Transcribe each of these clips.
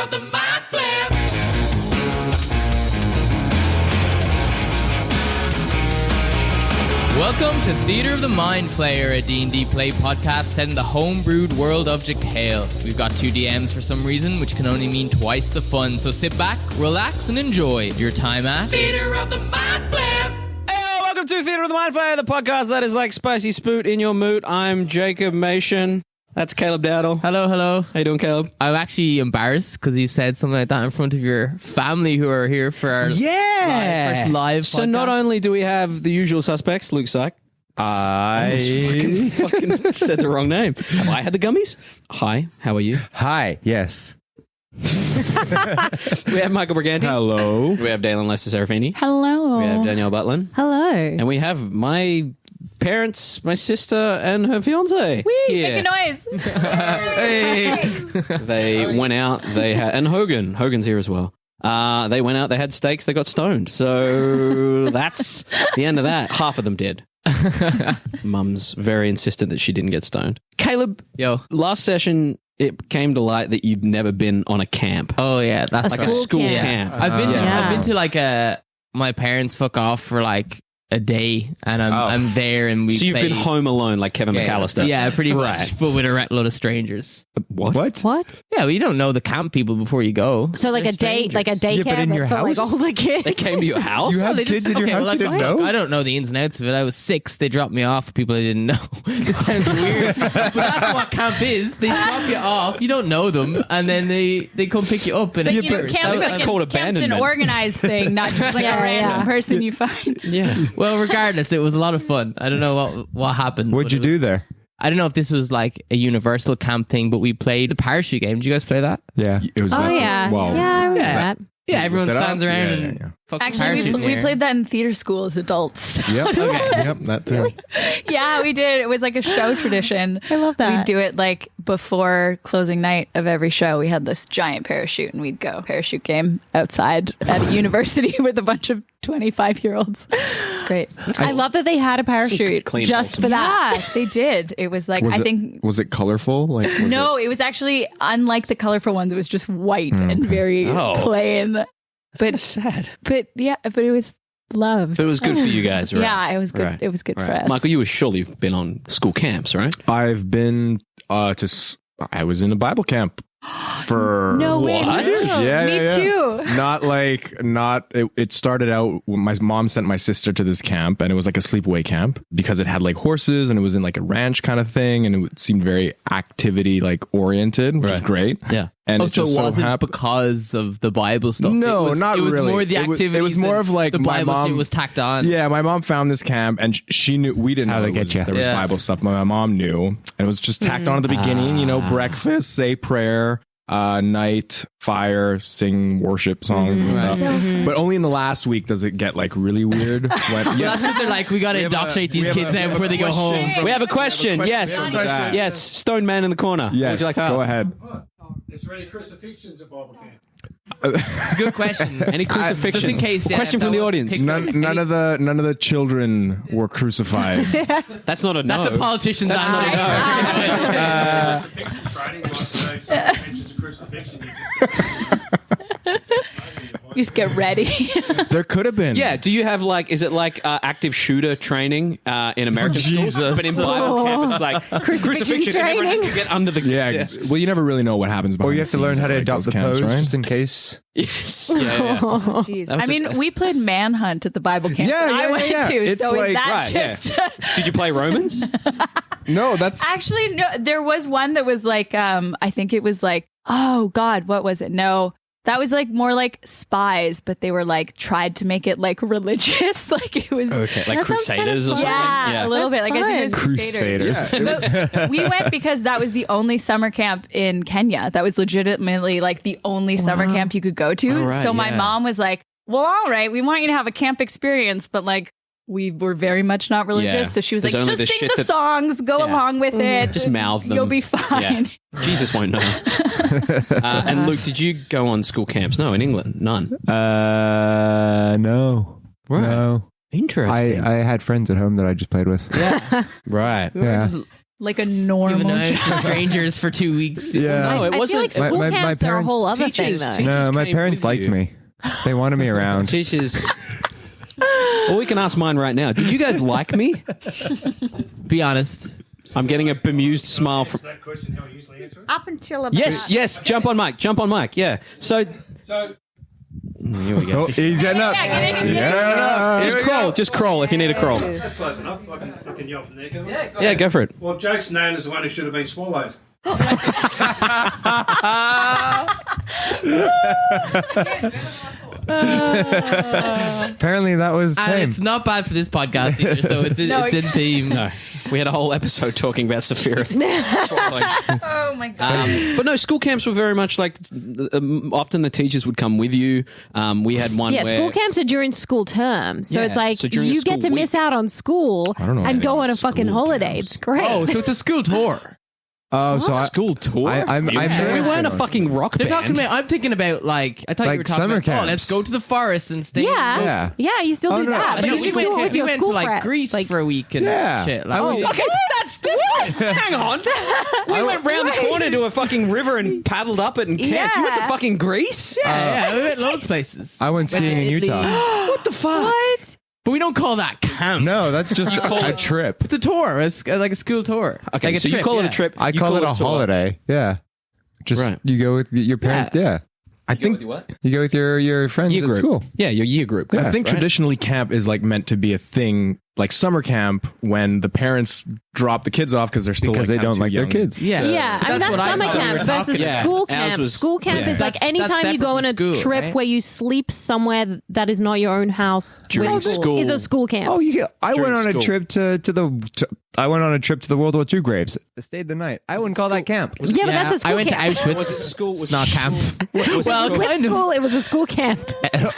of the Mind Flayer. Welcome to Theatre of the Mind Flayer, a D&D play podcast set in the homebrewed world of Jekyll. We've got 2 DMs for some reason, which can only mean twice the fun. So sit back, relax, and enjoy your time at Theatre of the Mind Flayer. Hey, welcome to Theatre of the Mind Flayer, the podcast that is like spicy spoot in your moot. I'm Jacob Machin. That's Caleb Dowdall. Hello. How you doing, Caleb? I'm actually embarrassed because you said something like that in front of your family who are here for our first live So podcast. not only do we have the usual suspects, Luke Sykes. I fucking said the wrong name. Have I had the gummies? Hi, how are you? Hi, yes. We have Michael Briganti. Hello. We have Daelyn Lester-Serafini. Hello. We have Danielle Butlin. Hello. And we have my parents, my sister, and her fiance. Wee, here. make a noise. Hey. They went out, they had, and Hogan's here as well. They went out, they had steaks, they got stoned. So that's the end of that. Half of them did. Mum's very insistent that she didn't get stoned. Caleb, Yo. last session, it came to light that you've never been on a camp. Oh, yeah. That's Like a school camp. camp. I've been to Yeah. I've been to like my parents fuck off for like a day, and I'm there, and we So you've been home alone like Kevin McAllister. Yeah, pretty much, Right. but with a load of strangers. What? What? Yeah, well, you don't know the camp people before you go. So like They're a day, like a day Yeah, but camp in your for house? like all the kids. They came to your house? You have They kids in your house well, you like, didn't know? I don't know the ins and outs of it. I was 6. They dropped me off with people I didn't know. It sounds weird, but that's what camp is. They drop you off. You don't know them, and then they come pick you up. And But it's you know, yours. camp's that's like called camp's an abandonment. organized thing, not just like Yeah, a random yeah. person you find. Yeah. Well, regardless, it was a lot of fun. I don't know what happened. What'd but you it was- do there? I don't know if this was like a universal camp thing, but we played the parachute game. Did you guys play that? Yeah. It was Oh yeah. Well, Yeah, I remember Yeah. that. Yeah, everyone Lift it up? stands around Yeah, and yeah, yeah. fucking Actually, parachute in the we air. played that in theater school as adults. Yep. Okay. Yep. That too. Yeah, we did. It was like a show tradition. I love that. We'd do it like before closing night of every show. We had this giant parachute and we'd go parachute game outside at a university with a bunch of 25-year-olds. It's great. I love that they had a parachute clean just balls. for that. Yeah, they did. It was like, Was it colorful? Like was no, it was actually unlike the colorful ones. It was just white and very Oh. plain. That's sad. But yeah, but it was loved. But it was good for you guys, right? Yeah, it was good. Right. It was good for Right. us. Michael, you were surely been on school camps, right? I've been I was in a Bible camp for No way. What? Me too. Yeah, Me yeah, yeah. too. It started out when my mom sent my sister to this camp, and it was like a sleepaway camp because it had like horses and it was in like a ranch kind of thing, and it seemed very activity like oriented, which was Right. great. Yeah. And Oh, it so just it wasn't happened. because of the Bible stuff? No, it was, not It was really. more the It was- activities. it was more and of like the my Bible mom shit was tacked on. Yeah, my mom found this camp, and she knew we didn't How know they it get was, you. there was Yeah. Bible stuff, but my mom knew, and it was just tacked on at the beginning. Breakfast, say prayer, night, fire, sing worship songs and stuff. But only in the last week does it get like really weird. That's what they're like. We got to indoctrinate these kids now before they go home. We have a question. Yes. We have a question. Yes. Stone Man in the corner. Yes, What would you like to go ask? ahead. Is there any crucifixions at Bible camp? It's a good question. Any crucifixions? Just in case. Yeah, Question if from that the was audience. picked up. None of the children were crucified. That's not a no. That's a politician's That's not a answer. Crucifixion training, like, so if someone mentions a crucifixion, You just get ready. There could have been. Yeah, do you have like, is it like active shooter training in American schools? But in Bible camp, it's like crucifixion and everyone has to get under the Yeah. desks. Well, you never really know what happens. Or you have to learn how to adopt the pose right? just in case. Yes. Yeah, yeah. Jeez. That was I mean, we played Manhunt at the Bible camp Yeah, that yeah, I went yeah. to. It's So like- is that right, yeah. just... Did you play Romans? No, that's Actually, no. There was one that was like, I think it was like, oh God, what was it? No. That was like more like spies, but they were like tried to make it like religious. Like it was Okay, like That sounds Crusaders or kinda something? fun. Yeah, a little bit. Like I think it was Crusaders. Crusaders. But we went because that was the only summer camp in Kenya. That was legitimately like the only summer camp you could go to. Oh, right, so my yeah. mom was like, well, all right, we want you to have a camp experience, but like we were very much not religious. Yeah. So she was There's like, only just the sing shit the that- songs, go Yeah. along with it. Just mouth them. You'll be fine. Yeah. Jesus won't know. And Luke, did you go on school camps? No, in England, none. No. Right. No. Interesting. I had friends at home that I just played with. Right. Yeah. like a normal Giving out job. to strangers for 2 weeks. Yeah. No, it I wasn't. feel like school My camps are a whole other teachers- thing, though. teachers No, my came parents with liked you. me. They wanted me around. Teachers. Well, we can ask mine right now. Did you guys like me? Be honest. I'm getting a bemused smile from. Answer that question how I usually answer it. Up until about Yes. Jump on mic. Yeah. So So, here we go. Oh, he's getting up. Just crawl if you need to crawl. that's close enough. I can yell from there, can I? Yeah, go for it. Well, Jake's known as the one who should have been swallowed. Apparently that was And tame. it's not bad for this podcast either, so it's in theme. No, we had a whole episode talking about Safirith. Oh my god. But no, school camps were very much like often the teachers would come with you. We had one Yeah, where school camps are during school term. So Yeah, it's like so during you the get to school miss week. out on school I don't know and anything go on a about fucking school holiday. camps. It's great. Oh, so it's a school tour. Oh, so school tour. I'm we weren't a fucking rock They're band. talking about. I'm thinking about like. I thought you Like were talking summer about. Oh, camps. let's go to the forest and stay. yeah. Yeah. You still Oh, do no. that. I But think you we just do it went, with we your went school to like friends. Greece Like, for a week and Yeah. shit. Like, I went to- Okay, that's different. Hang on. We went round the corner to a fucking river and paddled up it and camped. You went to Yeah. fucking Greece? yeah, we went loads of places. I went skiing in Italy. Utah. What the fuck? what? But we don't call that camp. No, that's just call a it- trip. It's a tour. It's like a school tour. Okay, like a so you trip, call it yeah. a trip. I you call it a tour. holiday. Yeah. Just Right. you go with your parents. Yeah. I think what? you go with your friends Year at group. school. Yeah, your year group. I think traditionally camp is like meant to be a thing, like summer camp, when the parents drop the kids off because they're still Because like, they don't too like their young. kids. Yeah, Yeah, I mean That's that's what I summer thought we were camp talking versus about. school Yeah, ours camp. was- School camp yeah. is like That's anytime you separate go on from a school, trip right? where you sleep somewhere that is not your own house. During with school. is a school camp. Oh, I During went on school. a trip I went on a trip to the World War II graves. I stayed the night. I wouldn't call that camp. yeah, but that's a school I went camp. to Auschwitz. Was it school? Was It's not camp. Well, With kind of. school, it was a school camp.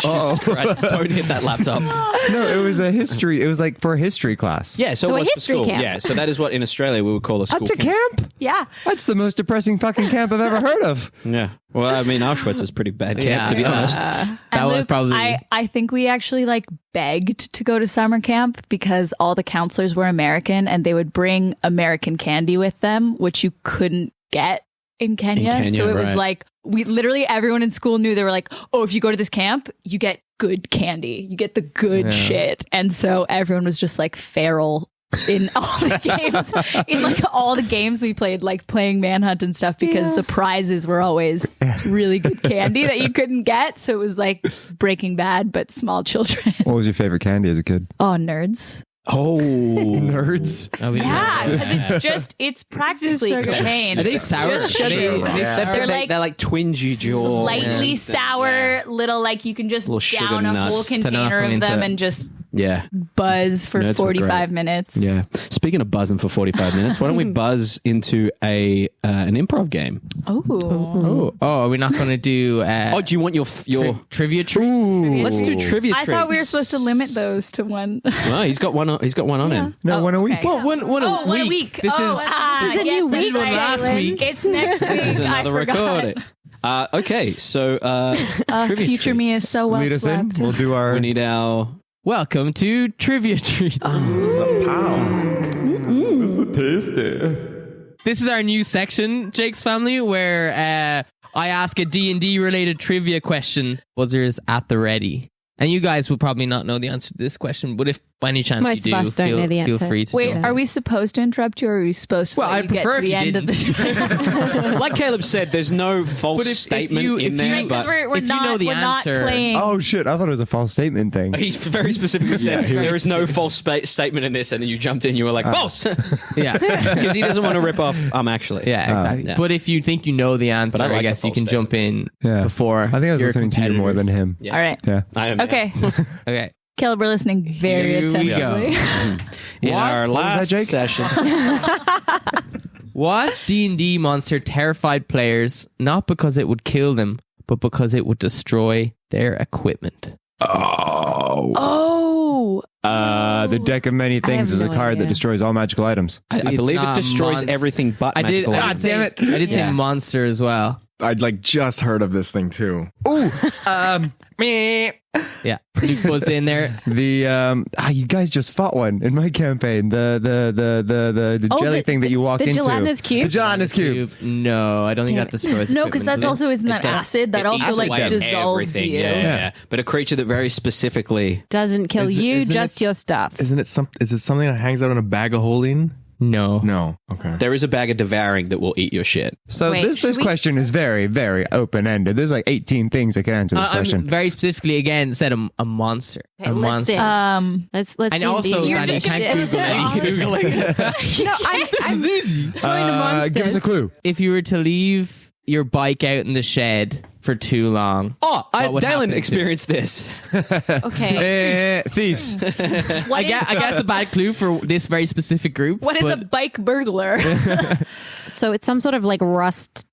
Jesus Christ, don't hit that laptop. No, it was a history. It was like for a history class. Yeah, so So it a was for history school. camp. Yeah, so that is what in Australia we would call a school That's a camp. Yeah. That's the most depressing fucking camp I've ever heard of. Yeah. Well, I mean, Auschwitz is pretty bad camp, Yeah. to be honest. That And was Luke, probably. I think we actually like begged to go to summer camp because all the counselors were American and they would bring American candy with them, which you couldn't get in Kenya. Kenya, So it was right. like we literally everyone in school knew they were like, oh, if you go to this camp, you get good candy, you get the good shit, and so everyone was just like feral in all the games, in like all the games we played, like playing Manhunt and stuff, because the prizes were always really good candy that you couldn't get. So it was like Breaking Bad, but small children. What was your favorite candy as a kid? Oh, nerds. Oh. Nerds. Oh, we- Yeah, because it's practically cocaine. Are they sour? Just Are they- sugar. are they sour? They're like twingy jaw. slightly Yeah. sour, little like you can just Little sugar down a whole nuts. Turn container off of into them it. and just Yeah. buzz for Nerds were 45 great. minutes. Yeah. Speaking of buzzing for 45 minutes, why don't we buzz into an improv game? Oh. Oh, are we not going to do? Oh, do you want your trivia treat? Let's do trivia I tricks. thought we were supposed to limit those to one. Well, he's got one on him. No, Oh, one a week. okay. Well, one Oh, a one a week. week. This Oh, is This is a new we week, did one last Daelyn. week. It's next week. This is I another forgot. record. Okay, so trivia Future me is treats. so well Lead us in. slept. We'll do our. We need our Welcome to Trivia Treats. This is our new section, Jake's Family, where I ask a D&D related trivia question. Buzzers at the ready. And you guys will probably not know the answer to this question, but if by any chance Most you of do, us don't feel, know the feel answer. free to Wait, jump are in. we supposed to interrupt you, or are we supposed to Well, let I'd you get prefer to if the you end of the like Caleb said, there's no false But if statement you- in if there, you- but we're if you know the we're answer- not playing. Oh shit! I thought it was a false statement thing. he very specifically said there is no false statement in this, and then you jumped in, you were like, false! Yeah. Because he doesn't want to rip off, actually. Yeah, exactly. Yeah. But if you think you know the answer, But I like I the guess you false can statement. jump in Yeah. before. I think I was your listening to you more than competitors. him. Yeah. All right. Yeah. I am. Okay. Okay. Caleb, we're listening very Here we attentively. In our was that, last Jake? session. What D&D monster terrified players not because it would kill them, but because it would destroy their equipment? Oh. The deck of many things have is a no card idea. that destroys all magical items. I It's believe it not destroys monst- everything but I did. magical I items. did say, I did say Yeah. monster as well. I'd like just heard of this thing too. Me. Yeah. Luke was in there. The you guys just fought one in my campaign. The jelly thing that you walked into. The gelatinous cube? The gelatinous cube. No, I don't think that destroys. No, because that's equipment. also isn't that acid that also eats like away at dissolves everything. you. Yeah. But a creature that very specifically. Doesn't kill you, isn't just your stuff. Isn't it is it something that hangs out in a bag of holding? No. No. Okay. There is a bag of devouring that will eat your shit. So Wait, this should we- question is very, very open ended. There's like 18 things that can answer this I'm question. very specifically again said a monster. Okay, a let's monster. Let's And do also, the Danny, you can't Google it. No, I'm easy. going to monsters. Give us a clue. If you were to leave your bike out in the shed for too long. Oh, what would happen Daelyn to- experienced this. Okay. Thieves. I guess it's a bad clue for this very specific group. What is a but bike burglar? So it's some sort of like rust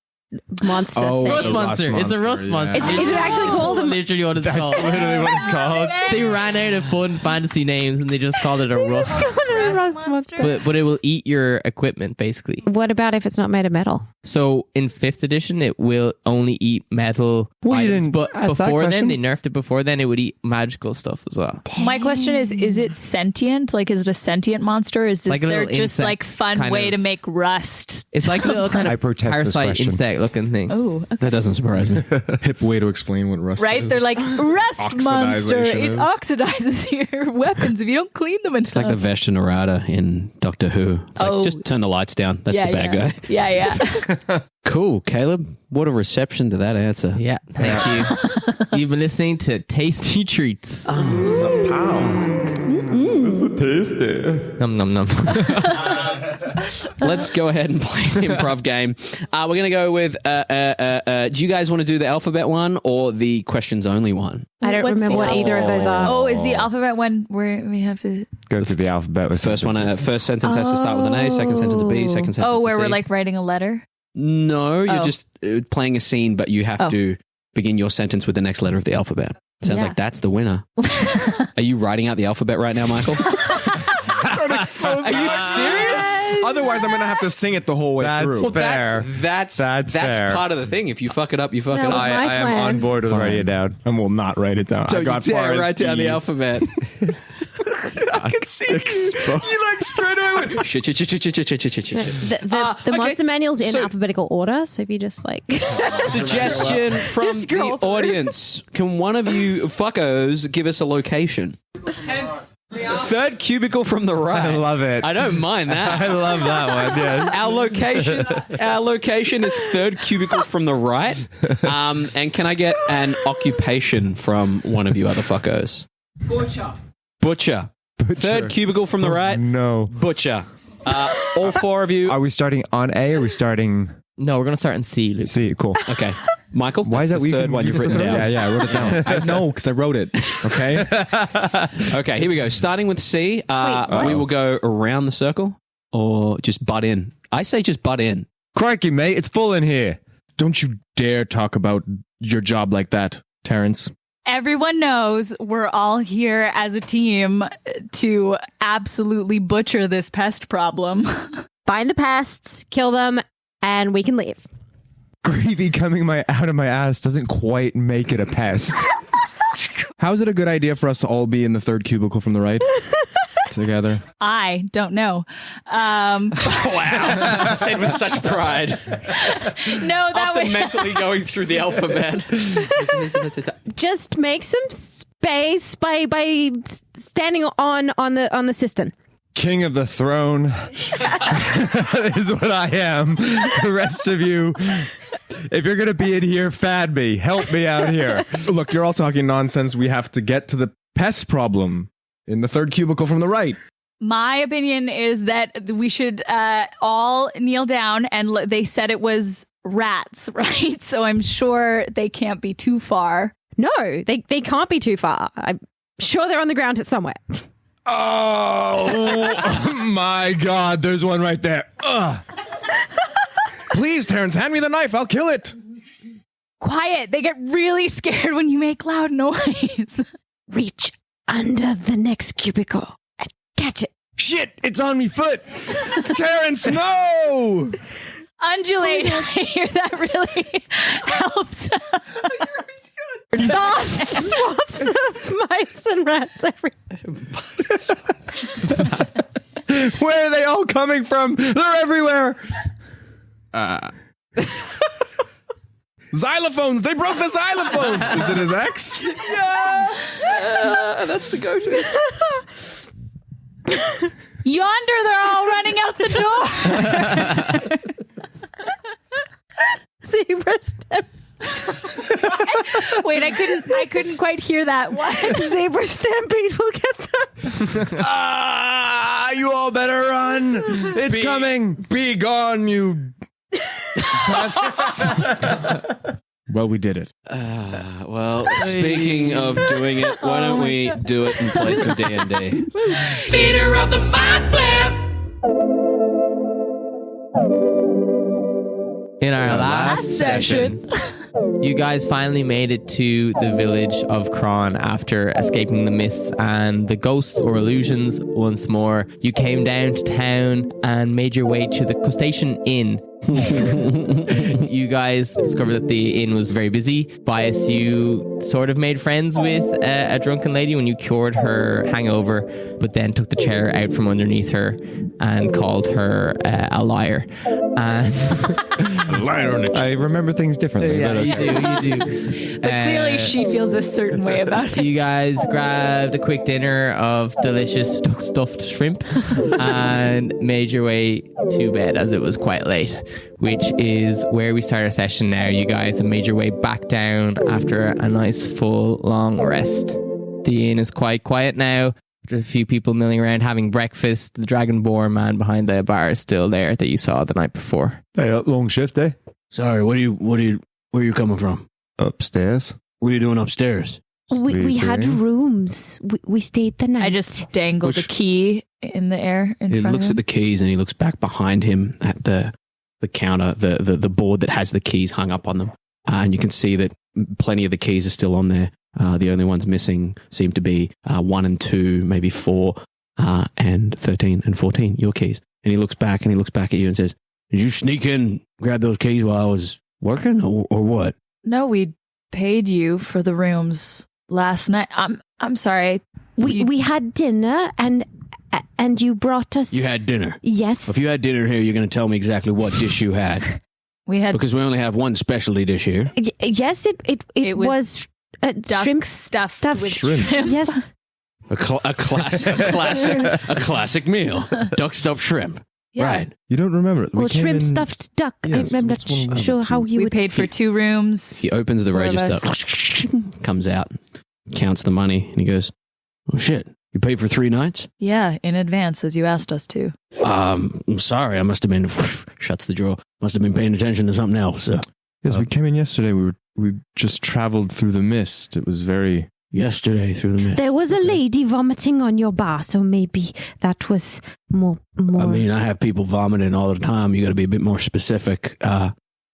monster thing. Rust a monster. rust It's a rust monster, monster. yeah. Is it actually called a literally what it's called? Literally what it's called. They ran out of fun fantasy names and they just called it a rust. rust monster? But it will eat your equipment basically. What about if it's not made of metal? So in 5th edition, it will only eat metal Well, you items. didn't But ask that before then, question. they nerfed it. Before then, it would eat magical stuff as well. My question is it sentient? Like, is it a sentient monster? Is this Like a their little just insect like fun kind way of- to make rust? It's like a little kind I of protest this parasite question. insect looking thing. Oh, okay. That doesn't surprise me. Hip way to explain what rust Right? is. They're like, rust monster. Oxidization It is. oxidizes your weapons if you don't clean them enough. It's like the Vashta Narada in Doctor Who. It's like, just turn the lights down. That's the bad guy. Yeah. Cool, Caleb. What a reception to that answer. Yeah, thank you. You've been listening to Tasty Treats. Num num num. Let's go ahead and play an improv game. We're going to go with, do you guys want to do the alphabet one or the questions only one? I don't What's remember the what either of those are. Oh, is the alphabet one where we have to? Go through the alphabet. With First one, first sentence has to start with an A, second sentence a B, second sentence Oh, a where C. we're like writing a letter? No, you're Oh. just playing a scene, but you have to begin your sentence with the next letter of the alphabet. Sounds Yeah. like that's the winner. Are you writing out the alphabet right now, Michael? Are you serious? Otherwise, I'm gonna have to sing it the whole way That's through. fair. That's fair. part of the thing. If you fuck it up, you fuck That it was up. my I am plan. on board with Fine. writing it down. I will not write it down. So I you got far dare as write down the E. alphabet. I can see you like straight away. went, shit. The monster manual's in so- alphabetical order, so if you just like Suggestion from Just scroll the through. audience. Can one of you fuckos give us a location? Third cubicle from the right. I love it. I don't mind that. I love that one. Yes. Our location is third cubicle from the right. And can I get an occupation from one of you other fuckos? Butcher. Third cubicle from the right. No. Butcher. All four of you. Are we starting on A or are we starting No, we're gonna start in C, Luke. C? Cool. Okay. Michael, Why is that the third one you've written down? Yeah, I wrote it down. I know because I wrote it. Okay. Okay, here we go. Starting with C, what? we will go around the circle or just butt in. I say just butt in. Crikey, mate, it's full in here. Don't you dare talk about your job like that, Terrence. Everyone knows we're all here as a team to absolutely butcher this pest problem. find the pests, kill them, and we can leave. Gravy coming out of my ass doesn't quite make it a pest. How is it a good idea for us to all be in the third cubicle from the right together? I don't know. Wow. Said with such pride. No, that After would mentally going through the alphabet. Just make some space by standing on the cistern. King of the throne is what I am. The rest of you, if you're going to be in here, fad me. Help me out here. Look, you're all talking nonsense. We have to get to the pest problem in the third cubicle from the right. My opinion is that we should all kneel down, and they said it was rats, right? So I'm sure they can't be too far. No, they can't be too far. I'm sure they're on the ground somewhere. Oh my God, there's one right there. Ugh. Please, Terrence, hand me the knife. I'll kill it. Quiet. They get really scared when you make loud noise. Reach under the next cubicle and catch it. Shit, it's on me foot. Terrence, no. Undulate. I hear that really helps. Vast swaths of mice and rats everywhere. Where are they all coming from? They're everywhere. Xylophones. They broke the xylophones. Is it his ex? That's the go-to. Yonder, they're all running out the door. Zebra step. Wait, I couldn't quite hear that. What? Zebra stampede will get them. You all better run. It's coming. Be gone, you. Well, we did it. Well, speaking of doing it, why don't we do it in place of D&D? Leader of the Mind Flip. In our last session, you guys finally made it to the village of Craan after escaping the mists and the ghosts or illusions once more. You came down to town and made your way to the Crustacean Inn. You guys discovered that the inn was very busy. Bias, you sort of made friends with a drunken lady when you cured her hangover, but then took the chair out from underneath her and called her a liar. And I remember things differently. yeah, but you okay. do. But clearly she feels a certain way about it. You guys grabbed a quick dinner of delicious stuffed shrimp and made your way to bed as it was quite late, which is where we start our session now. You guys have made your way back down after a nice full long rest. The inn is quite quiet now. There's a few people milling around having breakfast. The Dragonborn man behind the bar is still there that you saw the night before. Hey, long shift, eh? Sorry, where are you coming from? Upstairs. What are you doing upstairs? We had Sleeping. rooms. We stayed the night. I just dangled the key in the air in He front looks of at him. the keys and he looks back behind him at the counter, the board that has the keys hung up on them. And you can see that plenty of the keys are still on there. The only ones missing seem to be 1 and 2, maybe 4, and 13 and 14, your keys. And he looks back at you and says, "Did you sneak in, grab those keys while I was working or what?" No, we paid you for the rooms last night. I'm sorry. we had dinner and you brought us. You had dinner. Yes. If you had dinner here, you're going to tell me exactly what dish you had. We had Because we only have one specialty dish here. Yes, it was duck shrimp stuffed with shrimp. Yes. A classic meal. Duck stuffed shrimp. Yeah. Right. You don't remember it? We Well, came shrimp in- stuffed duck. Yes, I'm not what's one of the sure other how two? you We would. paid for 2 rooms. He opens the 4 of register, us. comes out, counts the money, and he goes, "Oh shit, you paid for 3 nights?" Yeah, in advance as you asked us to. I'm sorry, I must have been, shuts the drawer, must have been paying attention to something else. Yes, we came in yesterday. We just traveled through the mist. It was very. Yesterday through the mist. There was a lady vomiting on your bar, so maybe that was more. I mean, I have people vomiting all the time. You got to be a bit more specific.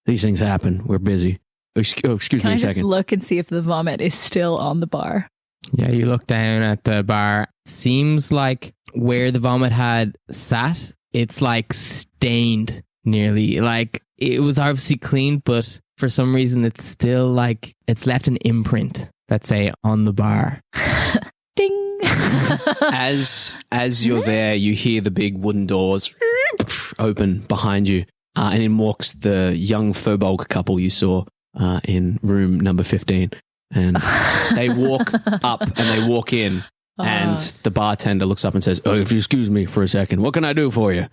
These things happen. We're busy. Excuse Can me I a just second. look and see if the vomit is still on the bar? Yeah, you look down at the bar. Seems like where the vomit had sat, it's like stained nearly. Like it was obviously clean, but for some reason it's still like it's left an imprint, let's say, on the bar. Ding! As you're there, you hear the big wooden doors open behind you, and in walks the young Furbolg couple you saw in room number 15. And they walk up and they walk in, and the bartender looks up and says, "Oh, if you excuse me for a second, what can I do for you?"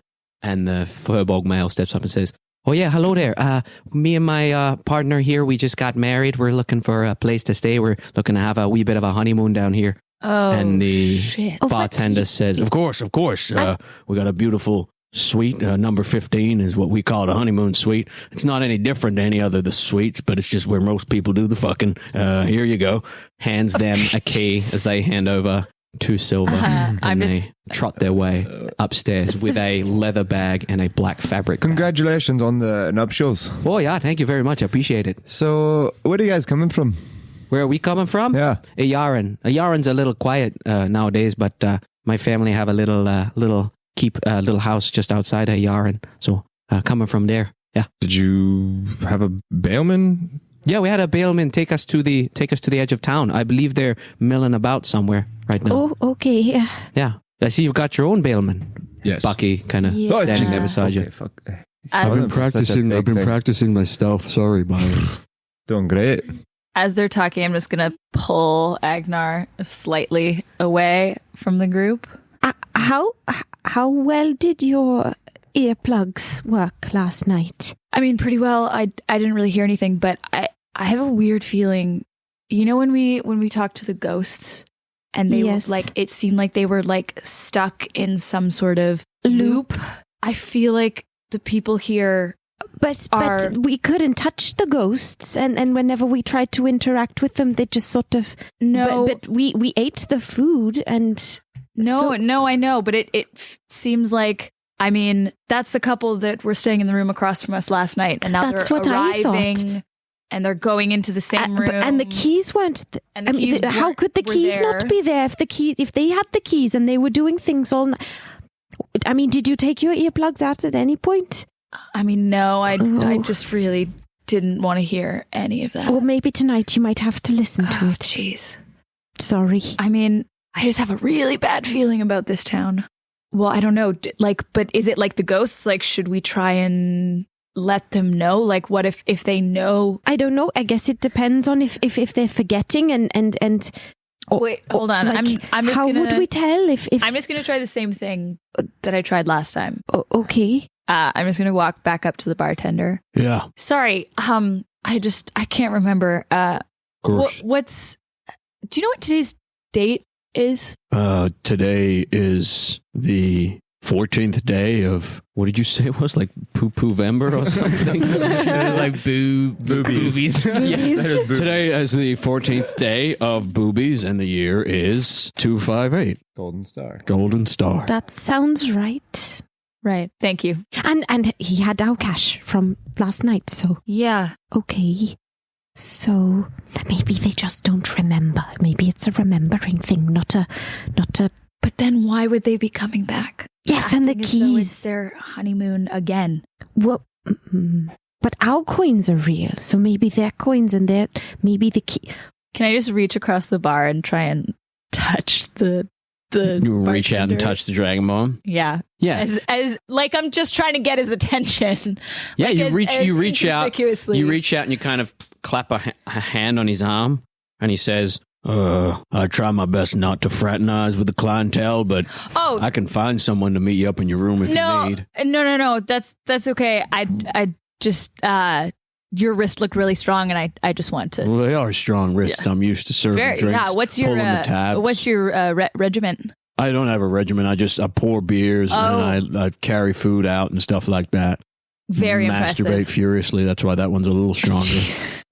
And the Furbolg male steps up and says, "Oh yeah, hello there. Me and my partner here, we just got married. We're looking for a place to stay. We're looking to have a wee bit of a honeymoon down here." Oh, And the shit. bartender says, "Of course. We got a beautiful suite. Number 15 is what we call the honeymoon suite. It's not any different than any other of the suites, but it's just where most people do the fucking. Here you go." Hands them a key as they hand over 2 silver, and I'm they trot their way upstairs with a leather bag and a black fabric bag. Congratulations on the nuptials. Oh yeah, thank you very much. I appreciate it. So, where are you guys coming from? Where are we coming from? Yeah. Ayaren's a little quiet nowadays, but my family have a little house just outside of Yaren. So coming from there. Yeah. Did you have a bailman? Yeah, we had a bailman take us to the edge of town. I believe they're milling about somewhere right now. Oh, okay. Yeah. Yeah. I see you've got your own bailman. Yes. Bucky kind of Yeah. standing there beside you. Fuck. I've been practicing my stealth. Sorry, Miles. Doing great. As they're talking, I'm just gonna pull Agenar slightly away from the group. How well did your earplugs work last night? I mean, pretty well. I didn't really hear anything, but I have a weird feeling. You know, when we talked to the ghosts, and they Yes. were like, it seemed like they were like stuck in some sort of loop. I feel like the people here. But we couldn't touch the ghosts, and whenever we tried to interact with them, they just sort of No. But we ate the food, and No, I know, but it seems like, I mean, that's the couple that were staying in the room across from us last night, and now That's they're what I thought. arriving, and they're going into the same room. and the keys weren't. And the keys how weren't- could the were keys there. not be there if they had the keys and they were doing things all night? I mean, did you take your earplugs out at any point? I mean, no, I Oh. just really didn't want to hear any of that. Or maybe tonight you might have to listen to Oh, it. jeez. Sorry. I mean, I just have a really bad feeling about this town. Well, I don't know. But is it like the ghosts? Like, should we try and let them know? Like, what if they know? I don't know. I guess it depends on if they're forgetting and. Wait, hold on. like, I'm just how gonna. would we tell if? I'm just gonna try the same thing that I tried last time. Okay. I'm just gonna walk back up to the bartender. Yeah. Sorry. I can't remember. What's? Do you know what today's date is? Today is the 14th day of, what did you say it was? Like poo-poo-vember or something? Like boobies. Yes. Today is the 14th day of boobies, and the year is 258. Golden Star. Golden Star. That sounds right. Right. Thank you. And he had our cash from last night, so Yeah. okay. So maybe they just don't remember. Maybe it's a remembering thing, not a. But then why would they be coming back? Yes, and the Acting as though it's keys. their honeymoon again. Well, but our coins are real, so maybe their coins and maybe the key. Can I just reach across the bar and try and touch the You reach out and bartender? touch the dragon bomb. Yeah. Yeah. As like I'm just trying to get his attention. Yeah, Like, you as reach out. inconspicuously. You reach out and you kind of clap a hand on his arm, and he says, I try my best not to fraternize with the clientele, but Oh, I can find someone to meet you up in your room if you need. No. That's okay. I just your wrist looked really strong, and I just want to. Well, they are strong wrists. I'm used to serving drinks. Yeah. What's your pulling the tabs. regiment? I don't have a regimen. I pour beers and I carry food out and stuff like that. Very Masturbate impressive. furiously. That's why that one's a little stronger.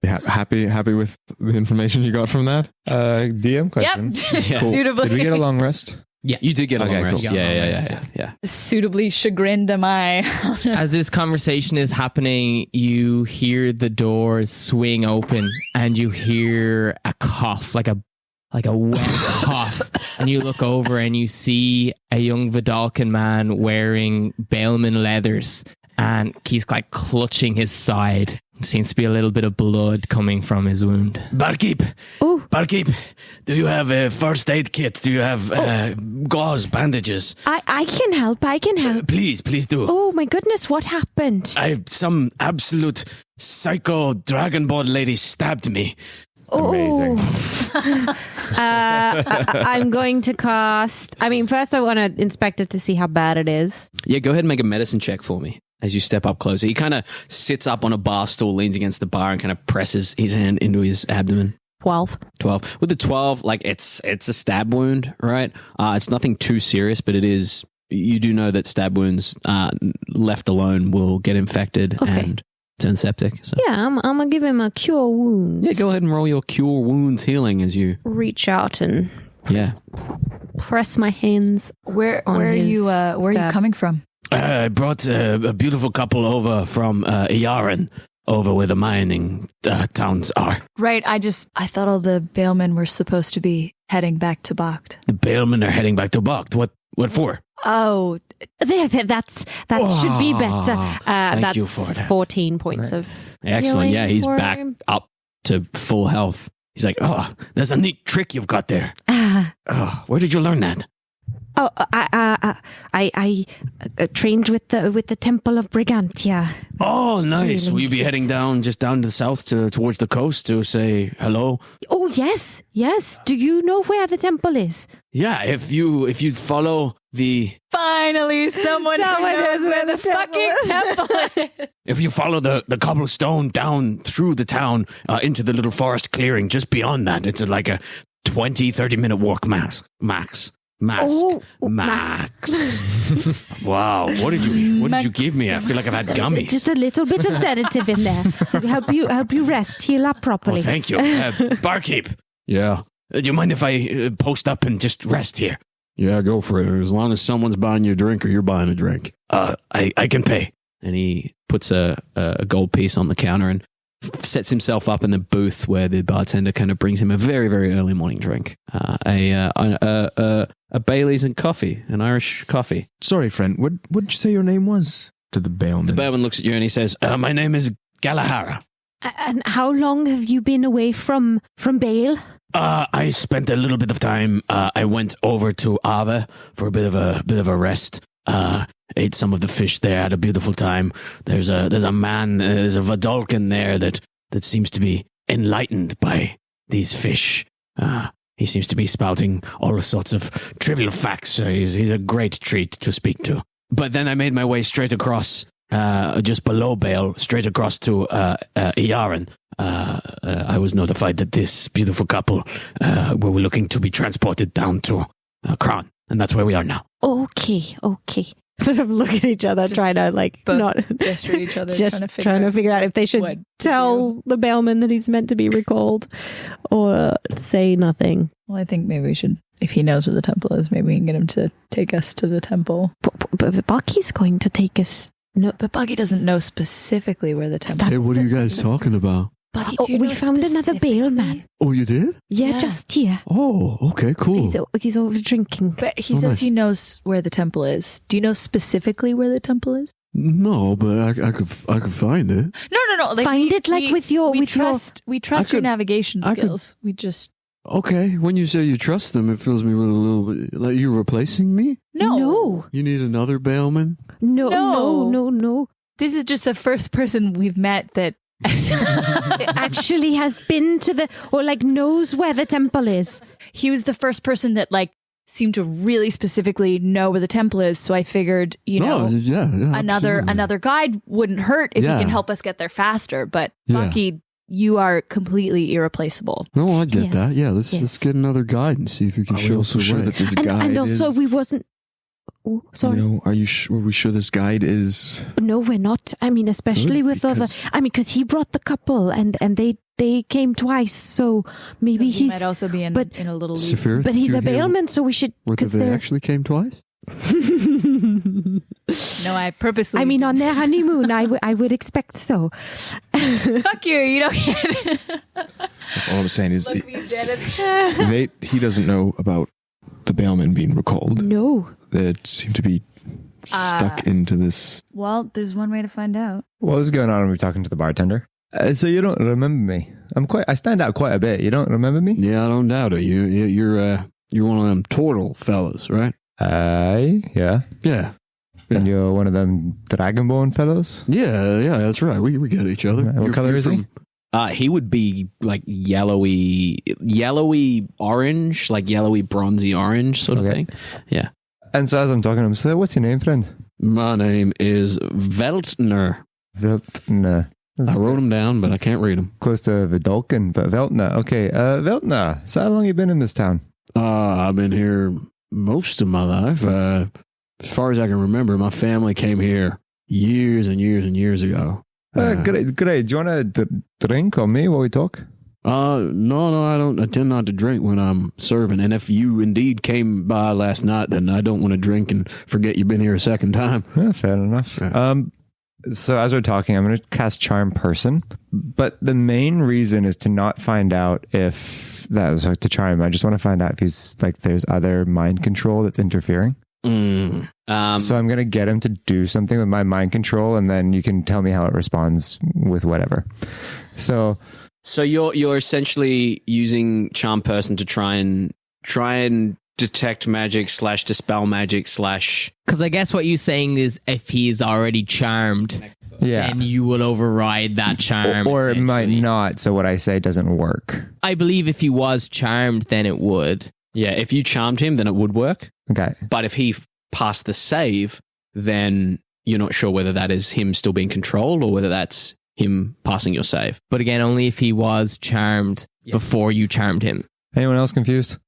Yeah, happy with the information you got from that? DM question. Yep. Suitably. Did we get a long rest? You did get a long Okay, rest. cool. Yeah. Suitably chagrined am I? As this conversation is happening, you hear the doors swing open and you hear a cough, like a wet cough. And you look over and you see a young Vidalcan man wearing Bailman leathers, and he's like clutching his side. Seems to be a little bit of blood coming from his wound. Barkeep. Oh. Barkeep, do you have a first aid kit? Do you have gauze, bandages? I can help. Please do. Oh my goodness, what happened? Some absolute psycho Dragon Ball lady stabbed me. Amazing. I'm going to cast. I mean, first I want to inspect it to see how bad it is. Yeah, go ahead and make a medicine check for me as you step up closer. He kind of sits up on a bar stool, leans against the bar, and kind of presses his hand into his abdomen. 12. 12. With the 12, like it's a stab wound, right? It's nothing too serious, but it is. You do know that stab wounds, left alone, will get infected and turn septic. So. Yeah, I'm gonna give him a cure wounds. Yeah, go ahead and roll your cure wounds healing as you reach out and press my hands. Where are you coming from? I brought a beautiful couple over from Yaren, over where the mining towns are. Right. I thought all the bailmen were supposed to be heading back to Bakht. The bailmen are heading back to Bakht. What for? Oh, that should be better. Thank you That's for that. 14 points of Excellent. healing Yeah, he's for back him. up to full health. He's like, oh, there's a neat trick you've got there. Oh, where did you learn that? Oh, I trained with the Temple of Brigantia. Oh, nice. Healing Will you be keys. heading down just down to the south towards the coast to say hello? Oh, yes. Do you know where the temple is? Yeah, if you follow the finally, someone who knows where the fucking temple is. if you follow the cobblestone down through the town into the little forest clearing just beyond that, it's like a 20-30 minute walk max. Oh, Max. Wow, what did you give me? I feel like I've had gummies. Just a little bit of sedative in there. help you rest, heal up properly. Oh, thank you. Barkeep, Yeah. do you mind if I post up and just rest here? Yeah, go for it. As long as someone's buying you a drink or you're buying a drink. I can pay. And he puts a gold piece on the counter and sets himself up in the booth where the bartender kind of brings him a very, very early morning drink. A Bailey's and coffee, an Irish coffee. Sorry, friend. What did you say your name was? To the bailman. The bailman looks at you and he says, my name is Galahara. And how long have you been away from Bale? I spent a little bit of time. I went over to Ava for a bit of a rest. Ate some of the fish there. Had a beautiful time. There's a man. There's a Vadalkan there that seems to be enlightened by these fish. He seems to be spouting all sorts of trivial facts. He's a great treat to speak to. But then I made my way straight across, just below Bale, straight across to Iaren. I was notified that this beautiful couple were looking to be transported down to Craan, and that's where we are now. Okay. Sort of look at each other, trying to not gesture at each other, just trying to figure out if they should what to tell the bailman that he's meant to be recalled or say nothing. Well, I think maybe we should, if he knows where the temple is, maybe we can get him to take us to the temple. But Bucky's going to take us. No, But Buggy doesn't know specifically where the temple Hey, what are you guys talking about? Buggy, Oh, do you we know found another specifically? bailman. Oh, you did? Yeah, Yeah. just here. Oh, okay, cool. He's over drinking. But he Oh, says nice. he knows where the temple is. Do you know specifically where the temple is? No, but I could find it. No. Like Find it, like, with your- we with your- trust your could- navigation I could- skills. We just Okay, when you say you trust them, it fills me with a little bit like you're replacing me. No. You need another bailman. No. This is just the first person we've met that Actually has been to knows where the temple is. he was the first person that seemed to really specifically know where the temple is. So I figured, yeah, absolutely. another guide wouldn't hurt if Yeah. he can help us get there faster. But Yeah. Bucky, you are completely irreplaceable. No, I get Yes. that. Yeah, let's Yes. get another guide and see if you can Are we show us also the sure way. that this guide And also is... we wasn't. Oh, sorry. Are we sure this guide is... No, we're not. I mean, especially Good, with because- because he brought the couple and they came twice, so maybe He he's might also be in but- a little loop. Safirith, but did he's you a hear bailman, so we should whether because they they're. actually came twice? No, I purposely. I mean, on their honeymoon, I would expect so. fuck you don't get. All I'm saying is Look, we did it. he doesn't know about the bailman being recalled. No, They seem to be stuck into this... Well, there's one way to find out. What was going on when we were talking to the bartender? So you don't remember me? I stand out quite a bit. You don't remember me? Yeah, I don't doubt it. You're one of them turtle fellas, right? Yeah. Yeah. And you're one of them Dragonborn fellows? Yeah, that's right. We get each other. What color is he? He would be like yellowy orange, like yellowy bronzy orange sort of Okay. thing. Yeah. And so as I'm talking to him, so what's your name, friend? My name is Veltner. Veltner. I wrote them down, but I can't read them. Close to Vidalkin, but Veltner. Okay, Veltner. So how long you been in this town? I've been here most of my life. As far as I can remember, my family came here years and years and years ago. Great. Do you want to drink on me while we talk? No, I don't. I tend not to drink when I'm serving. And if you indeed came by last night, then I don't want to drink and forget you've been here a second time. Yeah, fair enough. Yeah. So as we're talking, I'm going to cast Charm Person, but the main reason is to not find out if that is to charm him. I just want to find out if he's there's other mind control that's interfering. So I'm going to get him to do something with my mind control, and then you can tell me how it responds with whatever. So you're essentially using charm person to try and detect magic / dispel magic / Because I guess what you're saying is if he's already charmed, then you will override that charm. Or it might not, so what I say doesn't work. I believe if he was charmed, then it would. Yeah, if you charmed him, then it would work. Okay. But if he passed the save, then you're not sure whether that is him still being controlled or whether that's him passing your save. But again, only if he was charmed before you charmed him. Anyone else confused?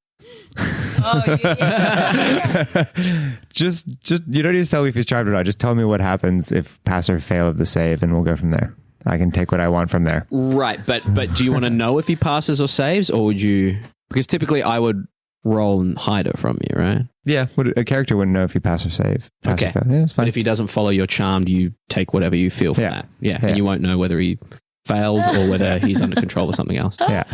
Just you don't need to tell me if he's charmed or not. Just tell me what happens if pass or fail of the save, and we'll go from there. I can take what I want from there. Right, but do you want to know if he passes or saves, or would you? Because typically I would roll and hide it from you, right? Yeah, a character wouldn't know if he pass or save. Pass okay, or fail. Yeah, it's fine. But if he doesn't follow your charmed, you take whatever you feel from that. Yeah, and you won't know whether he failed or whether he's under control or something else. Yeah.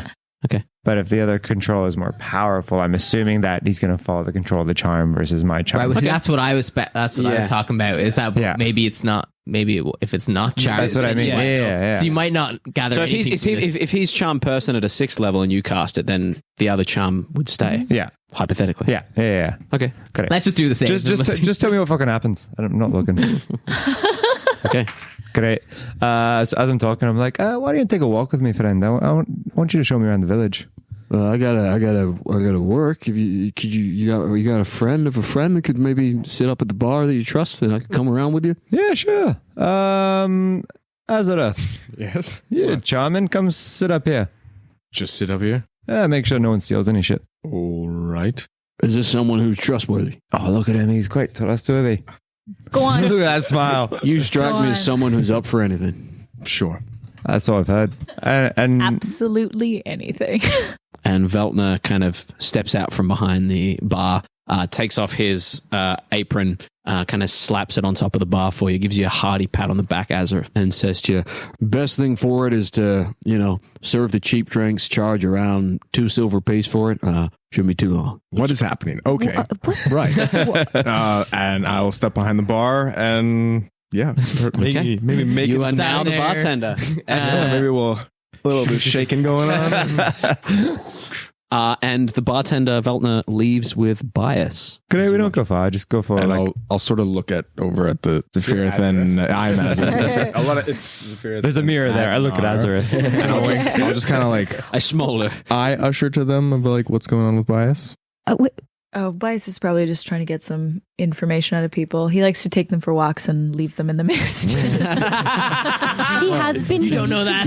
Okay. But if the other control is more powerful, I'm assuming that he's going to follow the control of the charm versus my charm. Right, well, that's what I was. I was talking about. Is that maybe it's not? Maybe if it's not charmed, that's what I mean. Yeah. So you might not gather. So if he's charm person at a 6th level and you cast it, then the other charm would stay. Yeah. Hypothetically. Yeah. Okay. Correct. Let's just do the same. Just tell me what fucking happens. I'm not looking. Okay. Great. So as I'm talking, I'm like, why don't you take a walk with me, friend? I want you to show me around the village. I gotta work. If you got a friend of a friend that could maybe sit up at the bar that you trust, and I could come around with you. Yeah, sure. Azorith. Yes. Yeah, charming. Come sit up here. Just sit up here. Make sure no one steals any shit. All right. Is this someone who's trustworthy? Oh, look at him. He's quite trustworthy. Go on. Look at that smile. You strike me as someone who's up for anything. Sure. That's all I've heard. And Absolutely anything. And Veltner kind of steps out from behind the bar, takes off his apron, kind of slaps it on top of the bar for you, gives you a hearty pat on the back, Azorith, and says to you, best thing for it is to, serve the cheap drinks, charge around 2 silver piece for it. Shouldn't be too long. What is happening? Okay. Right. And I'll step behind the bar and start maybe make you it are now the bartender. Excellent. Maybe we'll a little bit of shaking going on. And the bartender Veltner leaves with bias. Great, we don't go far. Just go for and I'll sort of look over at the Safirith and I'm Azorith. A lot of it's Safirith. There's a mirror there. I look at Azorith. And I'll just kind of like I smolder. I usher to them and be like, "What's going on with Bias?" Bias is probably just trying to get some information out of people. He likes to take them for walks and leave them in the mist. He has been. You don't know that.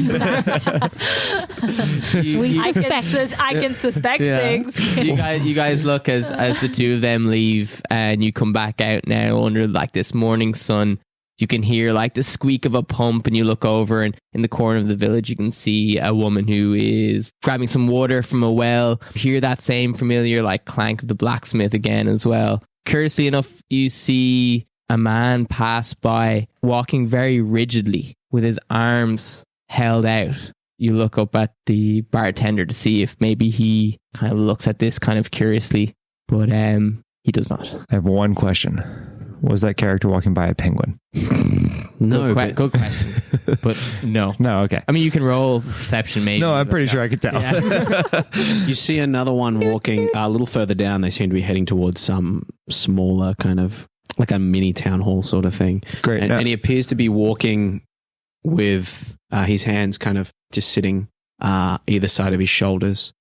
I can suspect things. You guys look as the two of them leave, and you come back out now under like this morning sun. You can hear like the squeak of a pump, and you look over, and in the corner of the village, you can see a woman who is grabbing some water from a well. You hear that same familiar like clank of the blacksmith again as well. Curiously enough, you see a man pass by, walking very rigidly with his arms held out. You look up at the bartender to see if maybe he kind of looks at this kind of curiously, but he does not. I have one question. Was that character walking by a penguin? No. Good question. But no. No, okay. I mean, you can roll perception maybe. No, I'm pretty sure I could tell. Yeah. You see another one walking a little further down. They seem to be heading towards some smaller kind of like a mini town hall sort of thing. Great. And he appears to be walking with his hands kind of just sitting either side of his shoulders,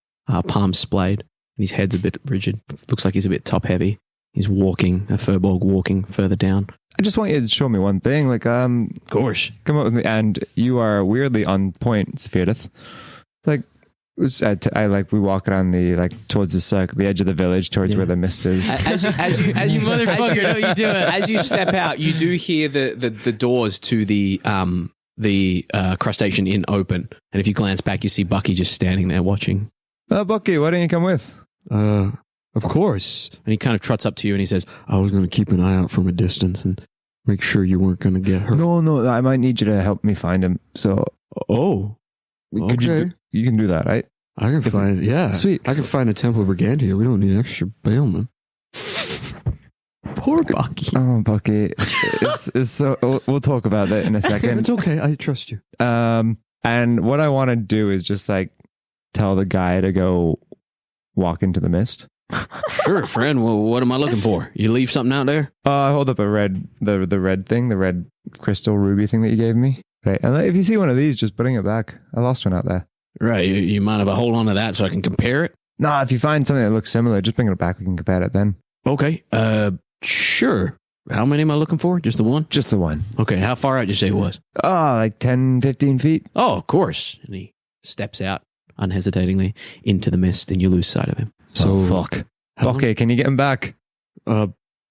palms splayed, and his head's a bit rigid. Looks like he's a bit top heavy. He's walking, a furbolg walking further down. I just want you to show me one thing. Like, of course. Come up with me. And you are weirdly on point, Safirith. Like, we walk around towards the edge of the village, towards where the mist is. As you motherfucker, don't you do it? As you step out, you do hear the doors to the crustacean inn open, and if you glance back, you see Bucky just standing there watching. Bucky, why don't you come with? Of course. And he kind of trots up to you and he says, I was going to keep an eye out from a distance and make sure you weren't going to get hurt. No, I might need you to help me find him. So, okay. You can do that, right? I can find, yeah. Sweet. I can find the Temple of Brigantia. We don't need extra bailment. Poor Bucky. Oh, Bucky. It's so. We'll talk about that in a second. It's okay. I trust you. And what I want to do is just like tell the guy to go walk into the mist. Sure, friend. Well, what am I looking for? You leave something out there? I hold up the red thing, the red crystal ruby thing that you gave me. Right, and if you see one of these, just bring it back. I lost one out there. Right. You mind if I hold on to that so I can compare it? No, if you find something that looks similar, just bring it back. We can compare it then. Okay. Sure. How many am I looking for? Just the one? Just the one. Okay. How far out did you say it was? Oh, like 10, 15 feet. Oh, of course. And he steps out unhesitatingly into the mist, and you lose sight of him. So fuck. Okay, can you get him back?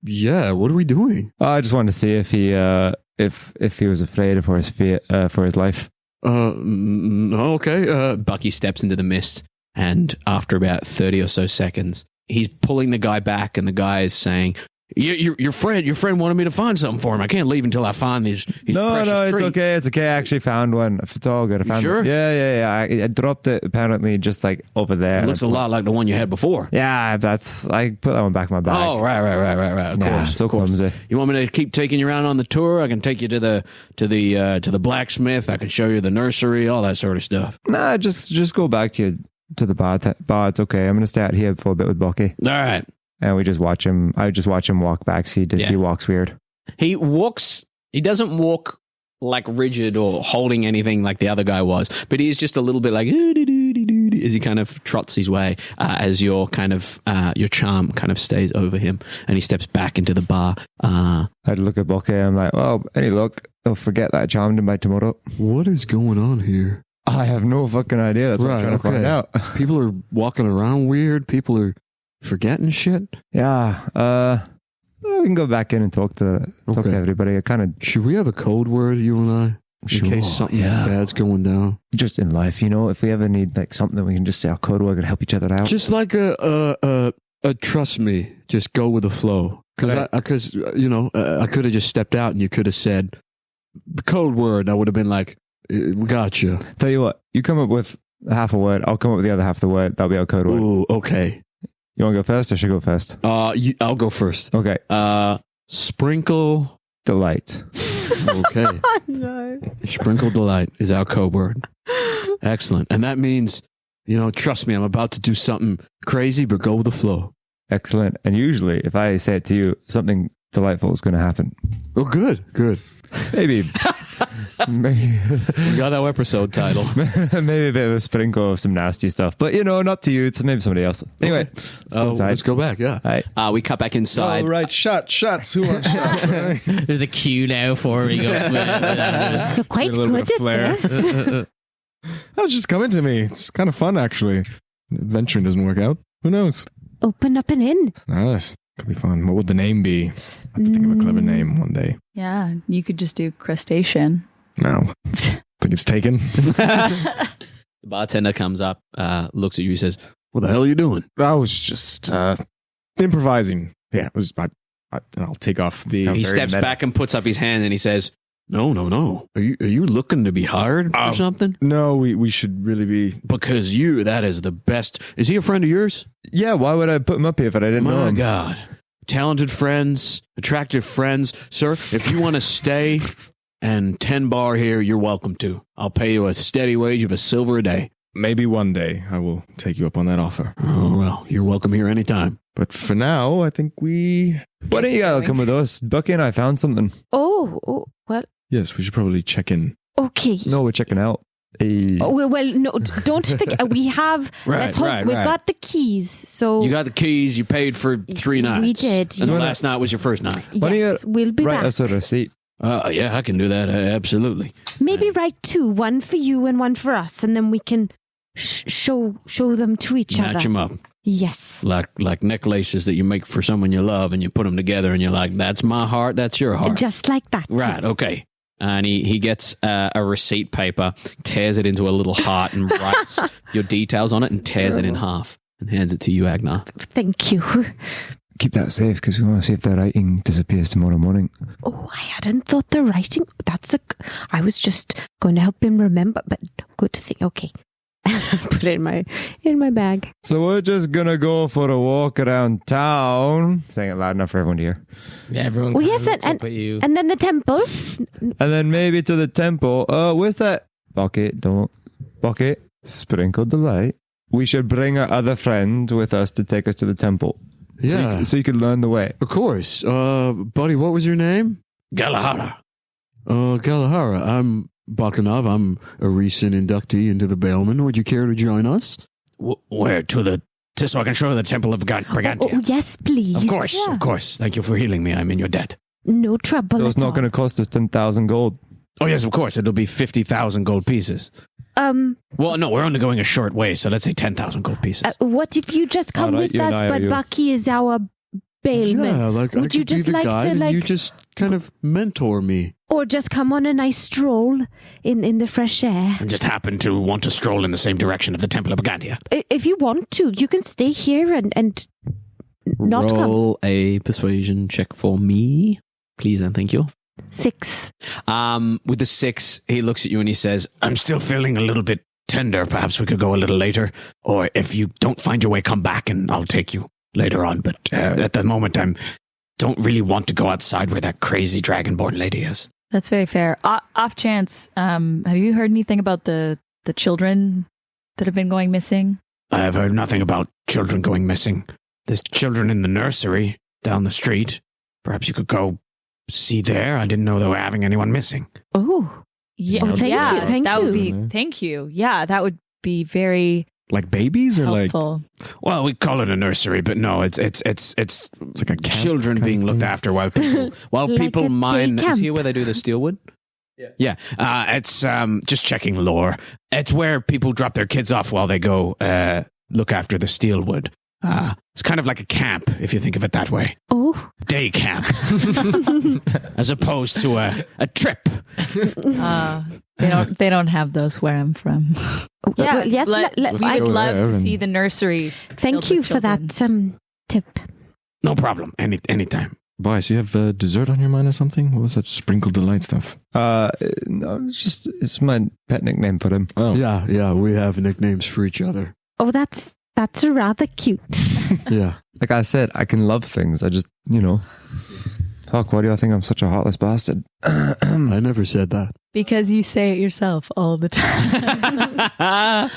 Yeah. What are we doing? I just wanted to see if he was afraid for his life. Okay. Bucky steps into the mist, and after about 30 or so seconds, he's pulling the guy back, and the guy is saying, Your friend wanted me to find something for him. I can't leave until I find these No, precious it's trees." okay. It's okay. I actually found one. It's all good. I found sure? it. Yeah. I dropped it apparently just like over there. It looks a lot like the one you had before. Yeah, I put that one back in my bag. Oh, right. Of Yeah, course. so of course. clumsy. You want me to keep taking you around on the tour? I can take you to the blacksmith. I can show you the nursery, all that sort of stuff. Nah, just go back to the bar. It's okay. I'm gonna stay out here for a bit with Bucky. All right. And we just watch him. I just watch him walk back. See, he walks weird. He doesn't walk like rigid or holding anything like the other guy was, but he is just a little bit like as he kind of trots his way as your charm kind of stays over him, and he steps back into the bar. I'd look at Bucky. I'm like, well, any luck? They'll forget that I charmed him by tomorrow. What is going on here? I have no fucking idea. That's what I'm trying to find out. People are walking around weird. People are forgetting shit. Yeah. We can go back in and talk to everybody. I kind of. Should we have a code word, you and I, in case something bad's going down? Just in life, if we ever need like something, we can just say our code word and help each other out. Just like a trust me, just go with the flow. Because I could have just stepped out and you could have said the code word. I would have been like, gotcha. Tell you what, you come up with half a word. I'll come up with the other half of the word. That'll be our code word. Ooh, okay. You want to go first? I should go first. I'll go first. Okay. Sprinkle delight. Okay. Oh, no. Sprinkle delight is our code word. Excellent. And that means, trust me, I'm about to do something crazy, but go with the flow. Excellent. And usually, if I say it to you, something delightful is going to happen. Oh, good. Maybe. We got our episode title. Maybe a bit of a sprinkle of some nasty stuff, but not to you. It's maybe somebody else. Anyway, let's go back. Yeah. Right. We cut back inside. Oh, right. Shots. Who wants shots? Right? There's a queue now for me. You're quite Doing a little good bit at of flair. this. That was just coming to me. It's kind of fun, actually. Adventuring doesn't work out. Who knows? Open up and in. Nice. Could be fun. What would the name be? I have to think of a clever name one day. Yeah, you could just do crustacean. No. Think it's taken? The bartender comes up, looks at you, says, What the hell are you doing? I was just improvising. Yeah, it was. And I'll take off the. he steps back and puts up his hand and he says, No. Are you looking to be hired or something? No, we should really be. Because that is the best. Is he a friend of yours? Yeah, why would I put him up here if I didn't know My him? God. Talented friends, attractive friends. Sir, if you want to stay and 10 bar here, you're welcome to. I'll pay you a steady wage of $1 a day. Maybe one day I will take you up on that offer. Oh, well, you're welcome here anytime. But for now, I think we. Why don't you come with us? Bucky and I found something. Oh, well, Yes, we should probably check in. okay. No, we're checking out. Hey. Oh, well, no, don't forget. We have. Right, We've right. got the keys. So You got the keys. You paid for 3 nights. We did, And the yes. last night was your first night. Why don't yes, you we'll be write back. us a receipt? Yeah, I can do that. Absolutely. Maybe write 2, one for you and one for us, and then we can show them to each Match other. them up. Yes. Like necklaces that you make for someone you love, and you put them together, and you're like, that's my heart, that's your heart. Just like that. Right, yes. okay. and he gets a receipt paper, tears it into a little heart and writes your details on it and tears it in half and hands it to you, Agenar. Thank you. Keep that safe because we want to see if the writing disappears tomorrow morning. Oh, I hadn't thought the writing. I was just going to help him remember, but good thing. Okay. Put it in my bag. So we're just gonna go for a walk around town. Saying it loud enough for everyone to hear. Yeah, everyone. Well, kinda yes, looks up at you. and then the temple. And then maybe to the temple. Where's that? Bucket. Sprinkle the light. We should bring our other friend with us to take us to the temple. Yeah. So you can learn the way. Of course. Buddy, what was your name? Galahara. Galahara. I'm Bakanov. I'm a recent inductee into the Bailman. Would you care to join us? Where? So I can show the Temple of Brigantia. Oh, yes, please. Of course, Yeah. of course. Thank you for healing me. I'm in your debt. No trouble So it's at not all. going to cost us 10,000 gold. Oh, yes, of course. It'll be 50,000 gold pieces. Well, no, we're only going a short way, so let's say 10,000 gold pieces. What if you just come All right, with you and us, I are but you. Bucky is our bailman? Yeah, like I Would you could be just the like guide to and like, you just kind of mentor me. or just come on a nice stroll in the fresh air? And just happen to want to stroll in the same direction of the Temple of Brigantia. If you want to, you can stay here and not come. Roll a persuasion check for me, please and thank you. 6. With the 6, he looks at you and he says, I'm still feeling a little bit tender. Perhaps we could go a little later. Or if you don't find your way, come back and I'll take you later on. But at the moment, don't really want to go outside where that crazy dragonborn lady is. That's very fair. Off chance, have you heard anything about the children that have been going missing? I have heard nothing about children going missing. There's children in the nursery down the street. Perhaps you could go see there. I didn't know they were having anyone missing. Oh, Yeah, Oh, thank you, thank that would you. be. Thank you. Yeah, that would be very Like babies or helpful. Well, we call it a nursery, but no, it's like a camp children kind being of looked thing? after while people Like a day mine. Is camp. here where they do the steelwood? Yeah. It's just checking lore. It's where people drop their kids off while they go look after the steelwood. It's kind of like a camp, if you think of it that way. oh, Day camp, as opposed to a trip. They don't have those where I'm from. Yeah, well, yes. we would love to and- see the nursery. filled Thank with you for children. that tip. No problem. Anytime. Boys, you have dessert on your mind or something? What was that sprinkled delight stuff? No, it's my pet nickname for him. Oh, Yeah, we have nicknames for each other. Oh, that's rather cute. Yeah. Like I said, I can love things. I just, Fuck, why do I think I'm such a heartless bastard? I never said that. Because you say it yourself all the time.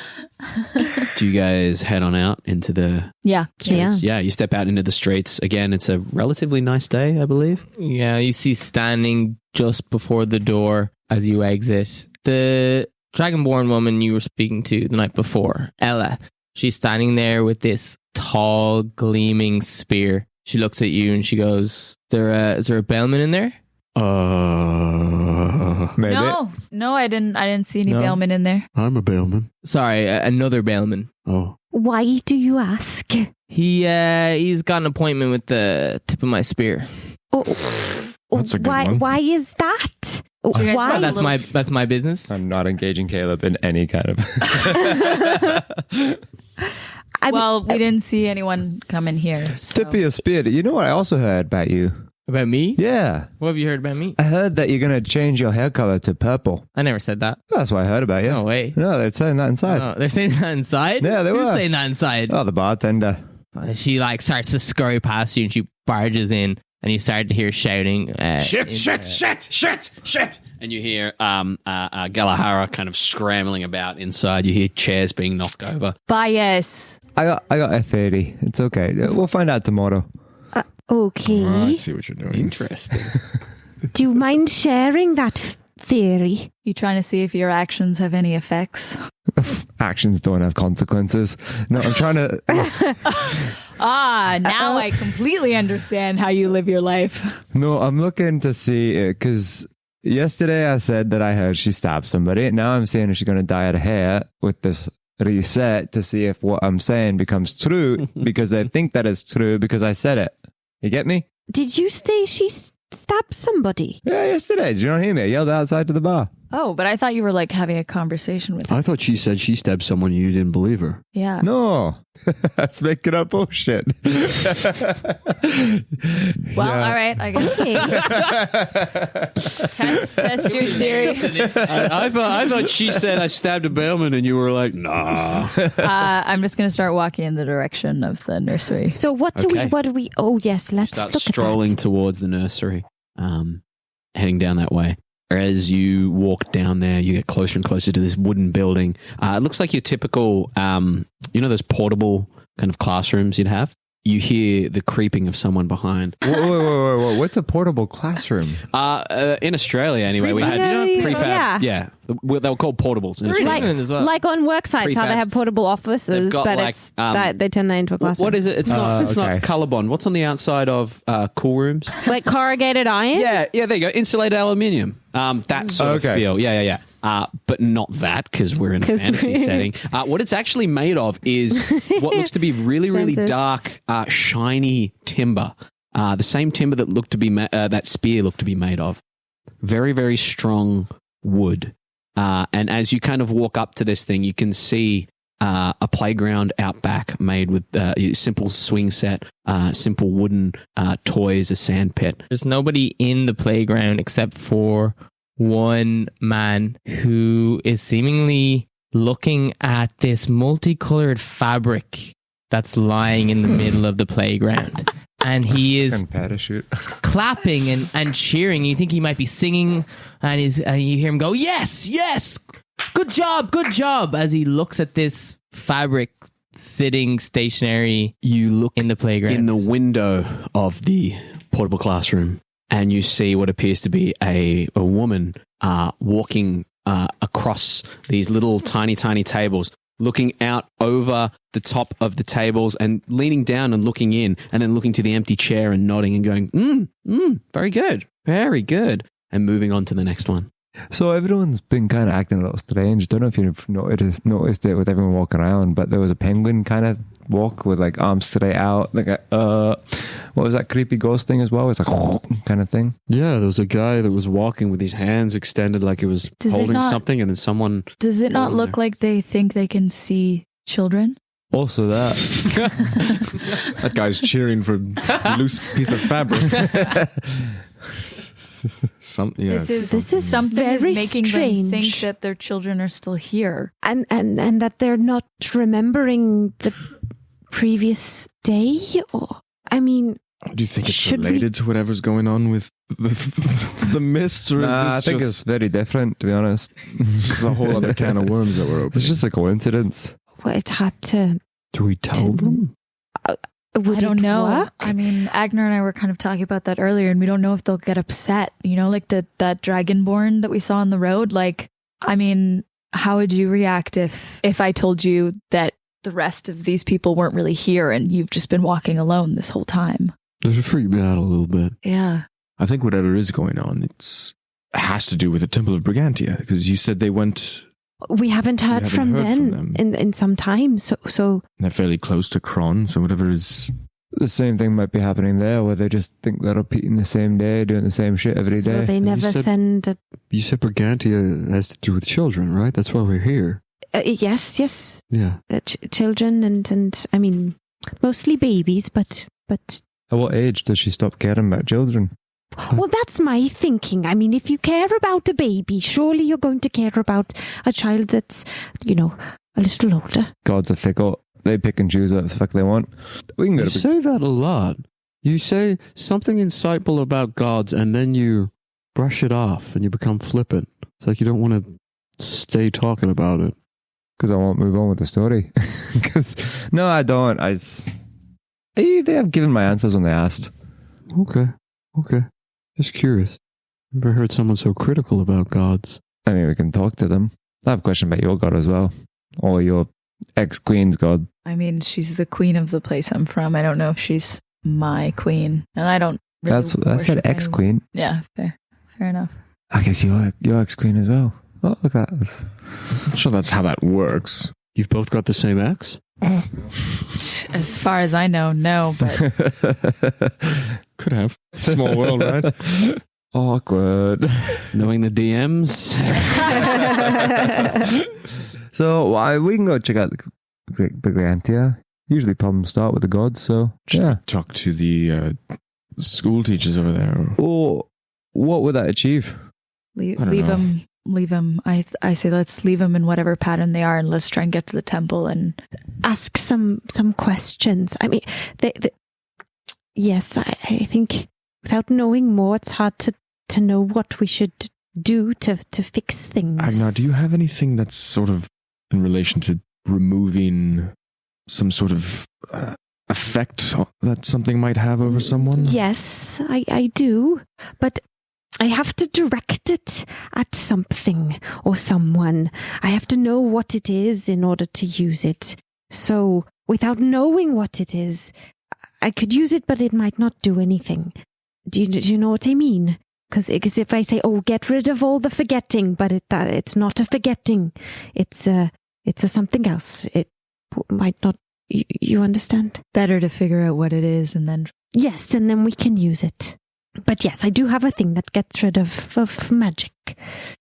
Do you guys head on out into the Yeah. streets? Yeah, you step out into the streets. Again, it's a relatively nice day, I believe. Yeah, you see standing just before the door as you exit the dragonborn woman you were speaking to the night before, Ella. She's standing there with this tall, gleaming spear. She looks at you and she goes, is there a bellman in there? Maybe. No, I didn't see any No? bailmen in there. I'm a bailman. Sorry, another bellman. Oh. Why do you ask? He's got an appointment with the tip of my spear. Oh, That's a good why? one. Why is that? you guys Why? have a little- That's my business. I'm not engaging Caleb in any kind of... Well, we didn't see anyone come in here. So. Tip of your spear. You know what I also heard about you? About me? Yeah. What have you heard about me? I heard that you're going to change your hair color to purple. I never said that. That's what I heard about you. No way. No, they're saying that inside. Oh, they're saying that inside? Yeah, they Who's were. saying that inside? Oh, the bartender. She starts to scurry past you and she barges in and you start to hear shouting. Shit! And you hear Galahara kind of scrambling about inside. You hear chairs being knocked over. Bias. I got a 30. It's okay. We'll find out tomorrow. Okay. I see what you're doing. Interesting. Do you mind sharing that theory? You trying to see if your actions have any effects? Actions don't have consequences. No, I'm trying to... Now I completely understand how you live your life. No, I'm looking to see it because yesterday I said that I heard she stabbed somebody. Now I'm saying she's going to dye her hair with this reset to see if what I'm saying becomes true because I think that is true because I said it. You get me? Did you say she stabbed somebody? Yeah, yesterday. Did you not hear me? I yelled outside to the bar. Oh, but I thought you were like having a conversation with her. I thought she said she stabbed someone and you didn't believe her. Yeah. No, that's making up bullshit. Well, all right, I guess. test your theory. I thought she said I stabbed a bellman and you were like, nah. I'm just going to start walking in the direction of the nursery. So what do we? Oh yes, let's Start look strolling at that. towards the nursery, heading down that way. As you walk down there, you get closer and closer to this wooden building. It looks like your typical, those portable kind of classrooms you'd have. You hear the creeping of someone behind. Whoa. What's a portable classroom? In Australia, anyway, we had prefab. Yeah, they were called portables in Australia. Like on work sites, how they have portable offices, but like, they turn that into a classroom. What is it? It's not Colorbond. What's on the outside of cool rooms? Like corrugated iron? Yeah, there you go. Insulated aluminium. That sort of feel. Yeah. But not that, because we're in a fantasy setting. What it's actually made of is what looks to be really, really dark, shiny timber. The same timber that looked to be that spear looked to be made of. Very, very strong wood. And as you kind of walk up to this thing, you can see a playground out back made with simple swing set, simple wooden toys, a sand pit. There's nobody in the playground except for one man who is seemingly looking at this multicolored fabric that's lying in the middle of the playground. And he is clapping and cheering. You think he might be singing, and you hear him go, yes, good job, as he looks at this fabric sitting stationary. You look in the playground. In the window of the portable classroom, and you see what appears to be a woman walking across these little tiny tables, looking out over the top of the tables and leaning down and looking in, and then looking to the empty chair and nodding and going, very good, and moving on to the next one. So everyone's been kind of acting a little strange. Don't know if you've noticed it with everyone walking around, but there was a penguin kind of walk with like arms straight out, like what was that creepy ghost thing as well? It's like kind of thing. Yeah, there was a guy that was walking with his hands extended like he was holding something, and then someone. Does it not look like they think they can see children? Also that. That guy's cheering for a loose piece of fabric. This is something very making strange. them think that their children are still here, and that they're not remembering the previous day. Or do you think it's related to whatever's going on with the mist, or I think it's very different, to be honest. It's a whole other can of worms that we're opening. It's just a coincidence. Well, it's hard to. Do we tell them? I don't know. Work? Agenar and I were kind of talking about that earlier, and we don't know if they'll get upset. You know, like that dragonborn that we saw on the road. Like, how would you react if I told you that the rest of these people weren't really here and you've just been walking alone this whole time? It freaked me out a little bit. Yeah. I think whatever is going on, it has to do with the Temple of Brigantia, because you said they went. We haven't heard from them in some time, so they're fairly close to Craan, so whatever is. The same thing might be happening there, where they just think they're repeating the same day, doing the same shit every day. So they never send. You said Brigantia has to do with children, right? That's why we're here. Yes. Yeah. Children and mostly babies, but. At what age does she stop caring about children? Well, that's my thinking. If you care about a baby, surely you're going to care about a child that's, a little older. Gods are fickle. They pick and choose what the fuck they want. We can go You to say that a lot. You say something insightful about gods, and then you brush it off, and you become flippant. It's like you don't want to stay talking about it. Because I won't move on with the story. No, I don't. They have given my answers when they asked. Okay. Just curious. Never heard someone so critical about gods. We can talk to them. I have a question about your god as well. Or your ex-queen's god. She's the queen of the place I'm from. I don't know if she's my queen. And I don't really I said ex-queen. Yeah, fair enough. I guess your ex-queen as well. Oh, look at that. I'm not sure that's how that works. You've both got the same ex? As far as I know, no, but could have. Small world, right? Awkward. Knowing the DMs. So we can go check out the Brigantia. Usually problems start with the gods, so yeah. Talk to the school teachers over there. Or what would that achieve? Leave I don't know. him. Leave him. I say let's leave him in whatever pattern they are, and let's try and get to the temple and Ask some questions. I mean, yes, I think without knowing more, it's hard to know what we should do to fix things. Agenar, do you have anything that's sort of in relation to removing some sort of effect that something might have over someone? Yes, I do, but I have to direct it at something or someone. I have to know what it is in order to use it. So, without knowing what it is, I could use it, but it might not do anything. Do you know what I mean? Because if I say, "Oh, get rid of all the forgetting," but it's not a forgetting, it's a something else. It might not. You understand? better to figure out what it is, and then Yes, and then we can use it. But yes, I do have a thing that gets rid of magic.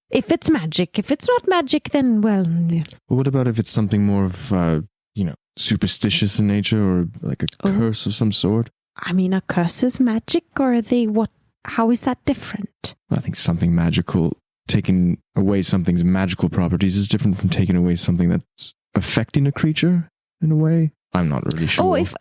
If it's magic. If it's not magic, then, well... Yeah. Well, what about if it's something more of, superstitious in nature, or like a curse of some sort? I mean, a curse is magic, or are they what? How is that different? I think something magical, taking away something's magical properties is different from taking away something that's affecting a creature in a way. I'm not really sure. Oh, if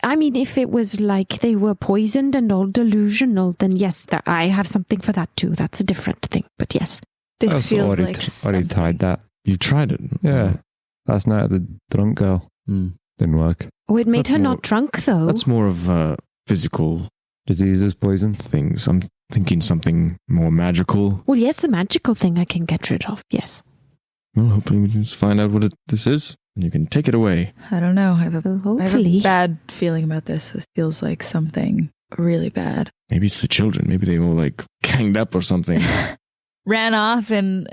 it was like they were poisoned and all delusional, then yes, I have something for that too. That's a different thing. But yes, this feels like already something. tried that. You tried it? Yeah. Last night at the drunk girl. Didn't work. Oh, it made That's her more- not drunk though. That's more of physical Diseases, poison. things. I'm thinking something more magical. Well, yes, the magical thing I can get rid of. Yes. Well, hopefully we can just find out what this is, and you can take it away. I don't know. I have Hopefully. a bad feeling about this. This feels like something really bad. Maybe it's the children. Maybe they all ganged up or something. Ran off and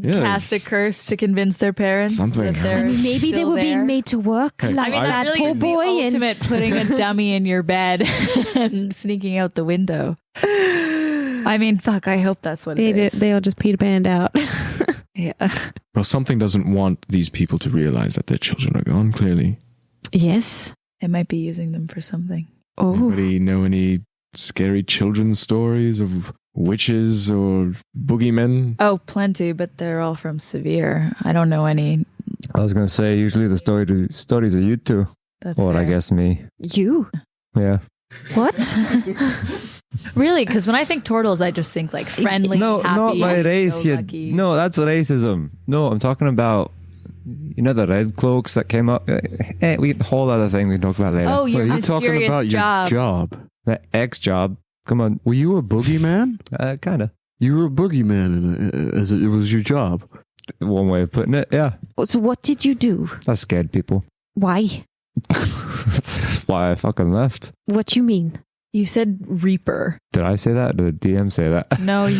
cast a it's- curse to convince their parents Something. that they're I mean, maybe they still were there. being made to work Hey, like I mean, that that really poor is boy. the and ultimate putting a dummy in your bed and sneaking out the window. I mean, fuck, I hope that's what it is. they all just Peter Panned out. Yeah. Well, something doesn't want these people to realize that their children are gone, clearly. Yes. It might be using them for something. Oh. Anybody know any scary children's stories of witches or boogeymen? Oh, plenty, but they're all from Severe. I don't know any. I was going to say, usually the stories are you two. That's Or I fair. guess me. You? Yeah. What? Really? Because when I think turtles, I just think like friendly, No, happy, not my race. so You, lucky. no, that's racism. No, I'm talking about, the red cloaks that came up. We the whole other thing we can talk about later. Oh, your Wait, you talking mysterious about job. your job? The ex job. Come on, Were you a boogeyman? kind of. You were a boogeyman, as it was your job. One way of putting it. Yeah, So what did you do? I scared people. Why? That's why I fucking left. What you mean? You said Reaper. Did I say that? Or did the DM say that? No, I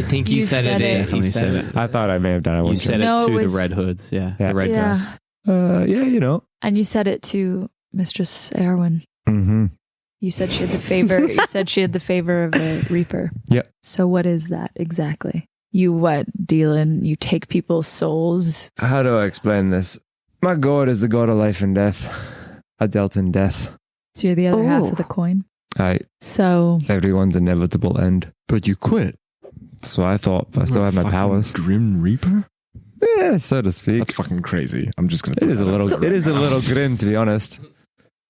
think you said it. Definitely You said it. I thought I may have done it. I You wasn't said No, it it to was- the Red Hoods. Yeah. Yeah. The Red guys. yeah. Yeah, And you said it to Mistress Erwin. Mm-hmm. You said she had the favor. You said she had the favor of a Reaper. Yep. So what is that exactly? You what, Daelyn? You take people's souls? How do I explain this? My god is the god of life and death. I dealt in death. So you're the other half Oh. of the coin. So So everyone's inevitable end. But you quit. So I thought I still have my Fucking powers. Grim Reaper? Yeah, so to speak. That's fucking crazy. I'm just gonna. It is a throw that little. It is a little grim, to be honest.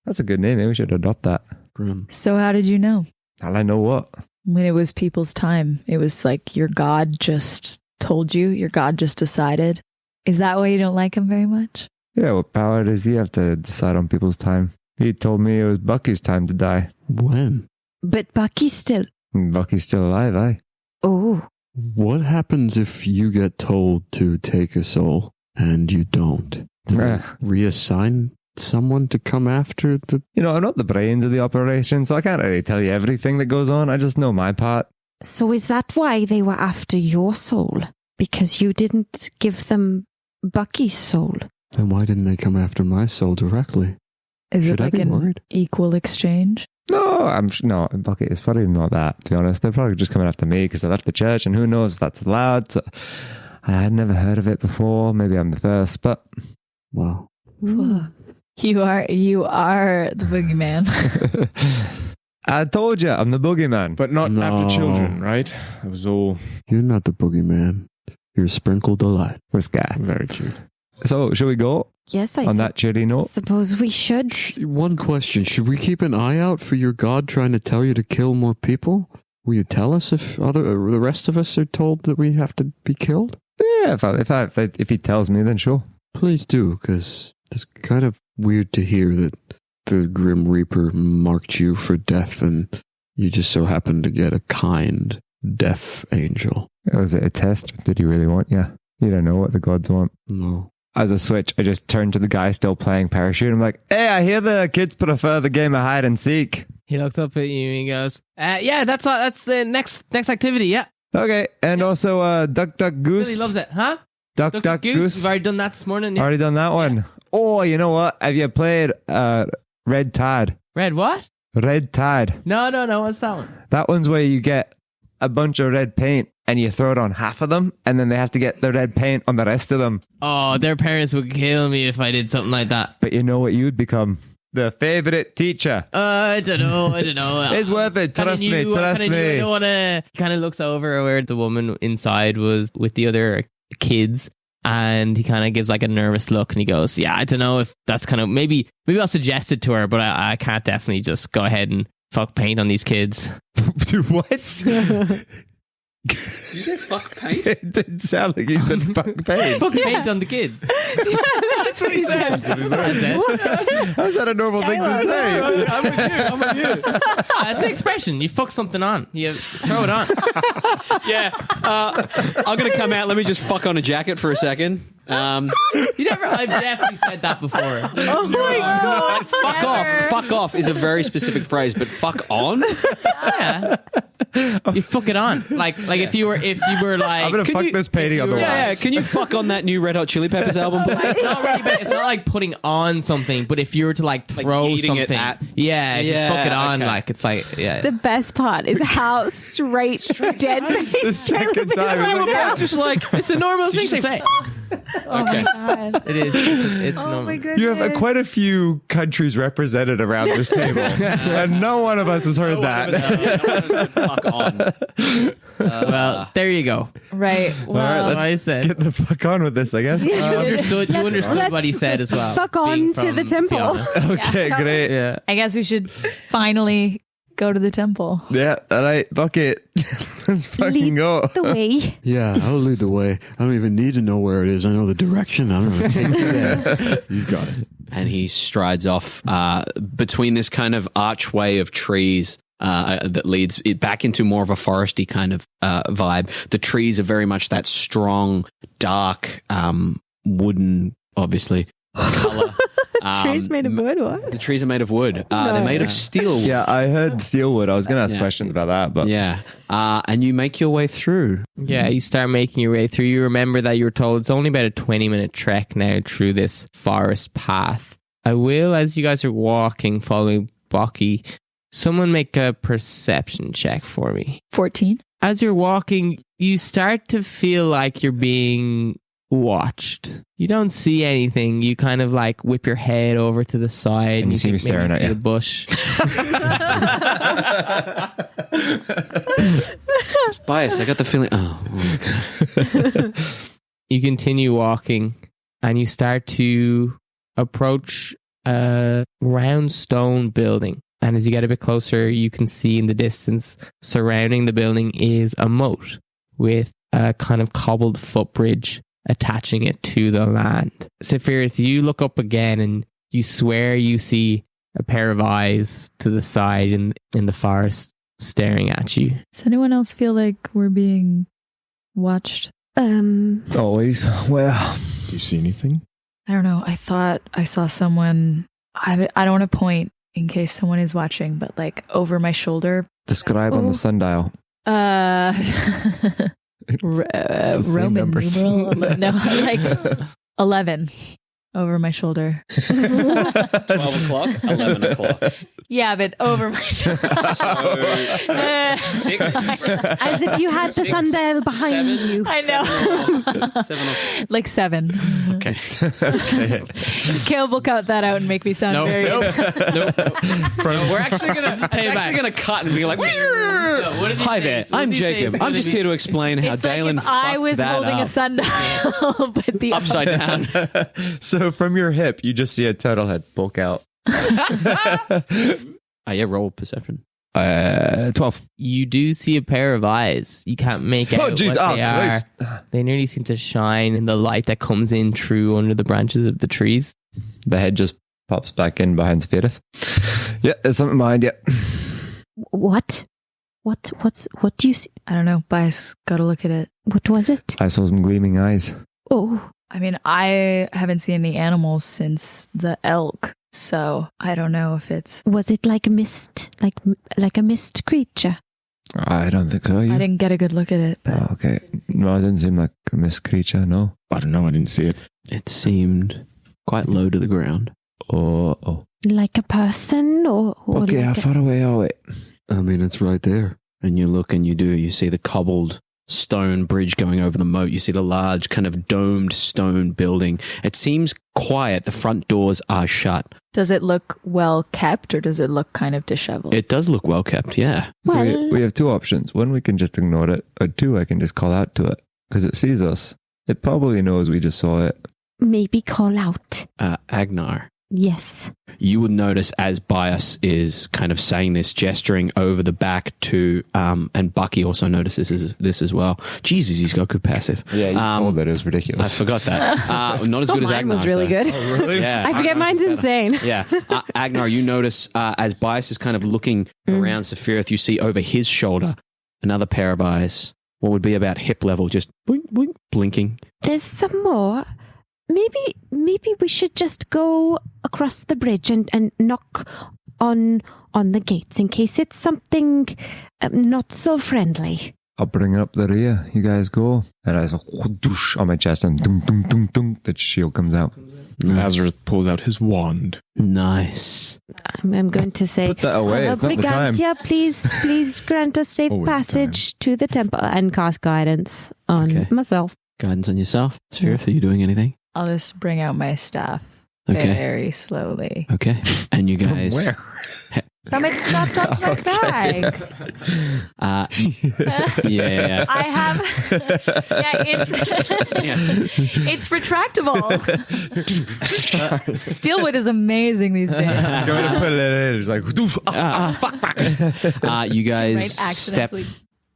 That's a good name. Maybe we should adopt that. Grim. so how did you know? How'll I know what? When it was people's time, it was like your God just told you. Your God just decided. Is that why you don't like him very much? Yeah, what power does he have to decide on people's time? He told me it was Bucky's time to die. When? But Bucky's still... And Bucky's still alive, aye. Oh. What happens if you get told to take a soul and you don't? Do they reassign someone to come after the... I'm not the brains of the operation, so I can't really tell you everything that goes on. I just know my part. So is that why they were after your soul? Because you didn't give them Bucky's soul? Then why didn't they come after my soul directly? Is Should it I like be an worried? equal exchange? No, Bucket, it's probably not that, to be honest. They're probably just coming after me because I left the church, and who knows if that's allowed. So I had never heard of it before. Maybe I'm the first, but Wow. You are the boogeyman. I told you, I'm the boogeyman. But not No. after children, right? It was all You're not the boogeyman. You're sprinkled delight. This guy. very cute. So, should we go Yes, I on that cheery note? suppose we should. One question. Should we keep an eye out for your god trying to tell you to kill more people? Will you tell us if the rest of us are told that we have to be killed? Yeah, if he tells me, then sure. Please do, because it's kind of weird to hear that the Grim Reaper marked you for death and you just so happened to get a kind death angel. Was it a test? Did you really want you? You don't know what the gods want. No. As a switch, I just turned to the guy still playing Parachute. I'm like, hey, I hear the kids prefer the game of hide and seek. He looks up at you and he goes, yeah, that's the next activity, yeah. Okay, and also Duck Duck Goose. Really loves it, huh? Duck Duck Goose. We've already done that this morning. Yeah. Already done that one. Oh, you know what? Have you played Red Tide? Red what? Red Tide. No, what's that one? That one's where you get a bunch of red paint and you throw it on half of them, and then they have to get the red paint on the rest of them. Oh, their parents would kill me if I did something like that. But you know what you'd become? The favorite teacher. I don't know. It's worth it. Trust me. I don't want to. Kind of looks over where the woman inside was with the other kids, and he kind of gives like a nervous look, and he goes, "Yeah, I don't know if that's kind of maybe I'll suggest it to her, but I can't definitely just go ahead and fuck paint on these kids." Do what? Did you say fuck paint? It didn't sound like you said fuck paint. Fuck paint on the kids. That's what he said. How's that a normal thing to say? I'm with you. That's the expression. You fuck something on. You throw it on. Yeah. I'm going to come out. Let me just fuck on a jacket for a second. I've definitely said that before. Oh my god! Fuck off. Fuck off is a very specific phrase, but fuck on? Yeah. You fuck it on. Like if you were like, I'm gonna fuck this painting on the wall. Yeah, can you fuck on that new Red Hot Chili Peppers album? it's not really bad. It's not like putting on something, but if you were to like throw eating it something, at- if you fuck it on, okay. like it's like The best part is how straight dead face. The second time, it's like, yeah. Just like, it's a normal thing to say. okay. It is. It's Oh normal. my goodness! You have quite a few countries represented around this table, and no one of us has heard that. Fuck on. Well, there you go. Right. All right, That's let's what I said. get the fuck on with this, I guess. You understood what he said as well. Fuck on being to from the temple. Fiona. Okay, great. Yeah. I guess we should finally go to the temple. Yeah, all right, Bucket. Let's fucking Lead go. the way. Yeah, I'll lead the way. I don't even need to know where it is. I know the direction. I don't know. Take me there. You've got it. And he strides off between this kind of archway of trees that leads it back into more of a foresty kind of vibe. The trees are very much that strong, dark, wooden, obviously, color. Trees made of wood. What? The trees are made of wood. They're made of steel. Yeah, I heard Steelwood. I was going to ask Yeah. questions about that, but Yeah. And you make your way through. Yeah, you start making your way through. You remember that you were told it's only about a 20-minute trek now through this forest path. I will, as you guys are walking, following Bucky, someone make a perception check for me. 14. As you're walking, you start to feel like you're being watched. You don't see anything. You kind of like whip your head over to the side And you see me think maybe staring at see you. the bush. Bias, I got the feeling. Oh, okay. You continue walking and you start to approach a round stone building. And as you get a bit closer, you can see in the distance surrounding the building is a moat with a kind of cobbled footbridge attaching it to the land. Safirith, you look up again and you swear you see a pair of eyes to the side in the forest staring at you. Does anyone else feel like we're being watched? always. Well, Do you see anything? I don't know. I thought I saw someone. I don't want to point in case someone is watching, but like over my shoulder. describe on the sundial. Roman the same numbers. numeral. No, like 11. over my shoulder. 12 o'clock, 11 o'clock. Yeah, but over my shoulder. So, 6. As if you had the sundial behind you. I know. 7 Like 7. Okay. Caleb will cut that out and make me sound very... We're actually going to pay back. going to cut and be like, hi there, I'm Jacob. I'm just here to explain how It's Daelyn like if I fucked was that holding up. a sundial, but the Upside down. So from your hip, you just see a turtle head bulk out. Yeah, roll perception. 12. You do see a pair of eyes. You can't make out what they are. Christ. They nearly seem to shine in the light that comes in through under the branches of the trees. The head just pops back in behind Safirith. Yeah, there's something behind you. What? What do you see? I don't know. Bias, gotta look at it. What was it? I saw some gleaming eyes. Oh, I mean, I haven't seen any animals since the elk, so I don't know if it's... was it like a mist? Like a mist creature? I don't think so. You? I didn't get a good look at it, but... Oh, okay. No, it didn't seem like a mist creature, no. I don't know. I didn't see it. It seemed quite low to the ground. Oh. Like a person or Okay, how like far away are we? I mean, it's right there. And you look and you see the cobbled stone bridge going over the moat. You see the large kind of domed stone building. It seems quiet. The front doors are shut. Does it look well kept or does it look kind of disheveled? It does look well kept, yeah. So Well- we have two options. One, we can just ignore it. Or two, I can just call out to it. Because it sees us. It probably knows we just saw it. maybe call out? Agnar. Yes. You would notice as Bias is kind of saying this, gesturing over the back to, and Bucky also notices this as well. Jesus, he's got good passive. Yeah, you told that it was I ridiculous. forgot that. Not as good as Mine Agnar's, was really though. good. Oh, really? Yeah, I forget Agnar's mine's better. insane. Yeah. Agnar, you notice as Bias is kind of looking around Safirith, you see over his shoulder another pair of eyes, what would be about hip level, just boink, boink, blinking. There's some more. Maybe we should just go across the bridge and knock on the gates in case it's something not so friendly. I'll bring it up the rear. You guys go. And I go whoosh on my chest and dum dum dum dum. The shield comes out. Azorith pulls out his wand. Nice. I'm going to say, Put that away. It's not the time. Brigantia, please grant us safe Always the passage to the temple and cast guidance on Okay. myself. Guidance on yourself. Safirith, are you doing anything? I'll just bring out my staff Okay. very slowly. Okay. And you guys... Where? From it strapped onto my bag. Yeah. I have... it's retractable. Steelwood is amazing these days. Go to put it in. It's like, doof, You guys Might step accidentally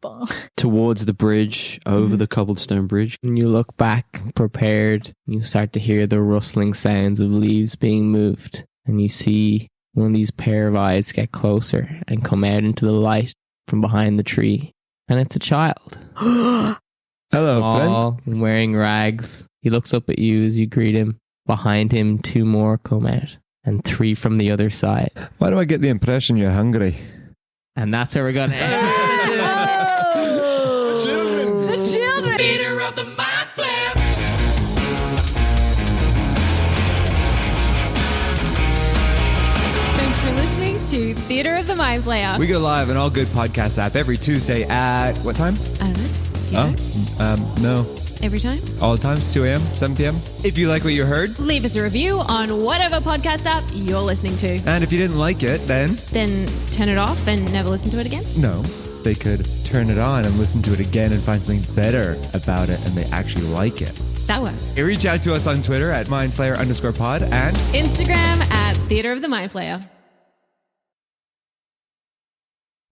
bonk. towards the bridge, over the cobblestone bridge. And you look back, prepared. You start to hear the rustling sounds of leaves being moved. And you see one of these pair of eyes get closer and come out into the light from behind the tree. And it's a child. Hello, Small, wearing rags. He looks up at you as you greet him. Behind him, 2 more come out. And 3 from the other side. Why do I get the impression you're hungry? And that's where we're going to end. The children. Theater of the Mind Flip. Thanks for listening to Theater of the Mind Flayer. We go live on all good podcast app every Tuesday at what time? I don't know. Do you know? No. Every time? All the times, 2 a.m., 7 p.m. If you like what you heard, Leave us a review on whatever podcast app you're listening to. and if you didn't like it, then Then turn it off and never listen to it again. no, they could turn it on and listen to it again and find something better about it, and they actually like it. That works. Reach out to us on Twitter at mindflayer_pod and Instagram at Theater of the Mind Flayer.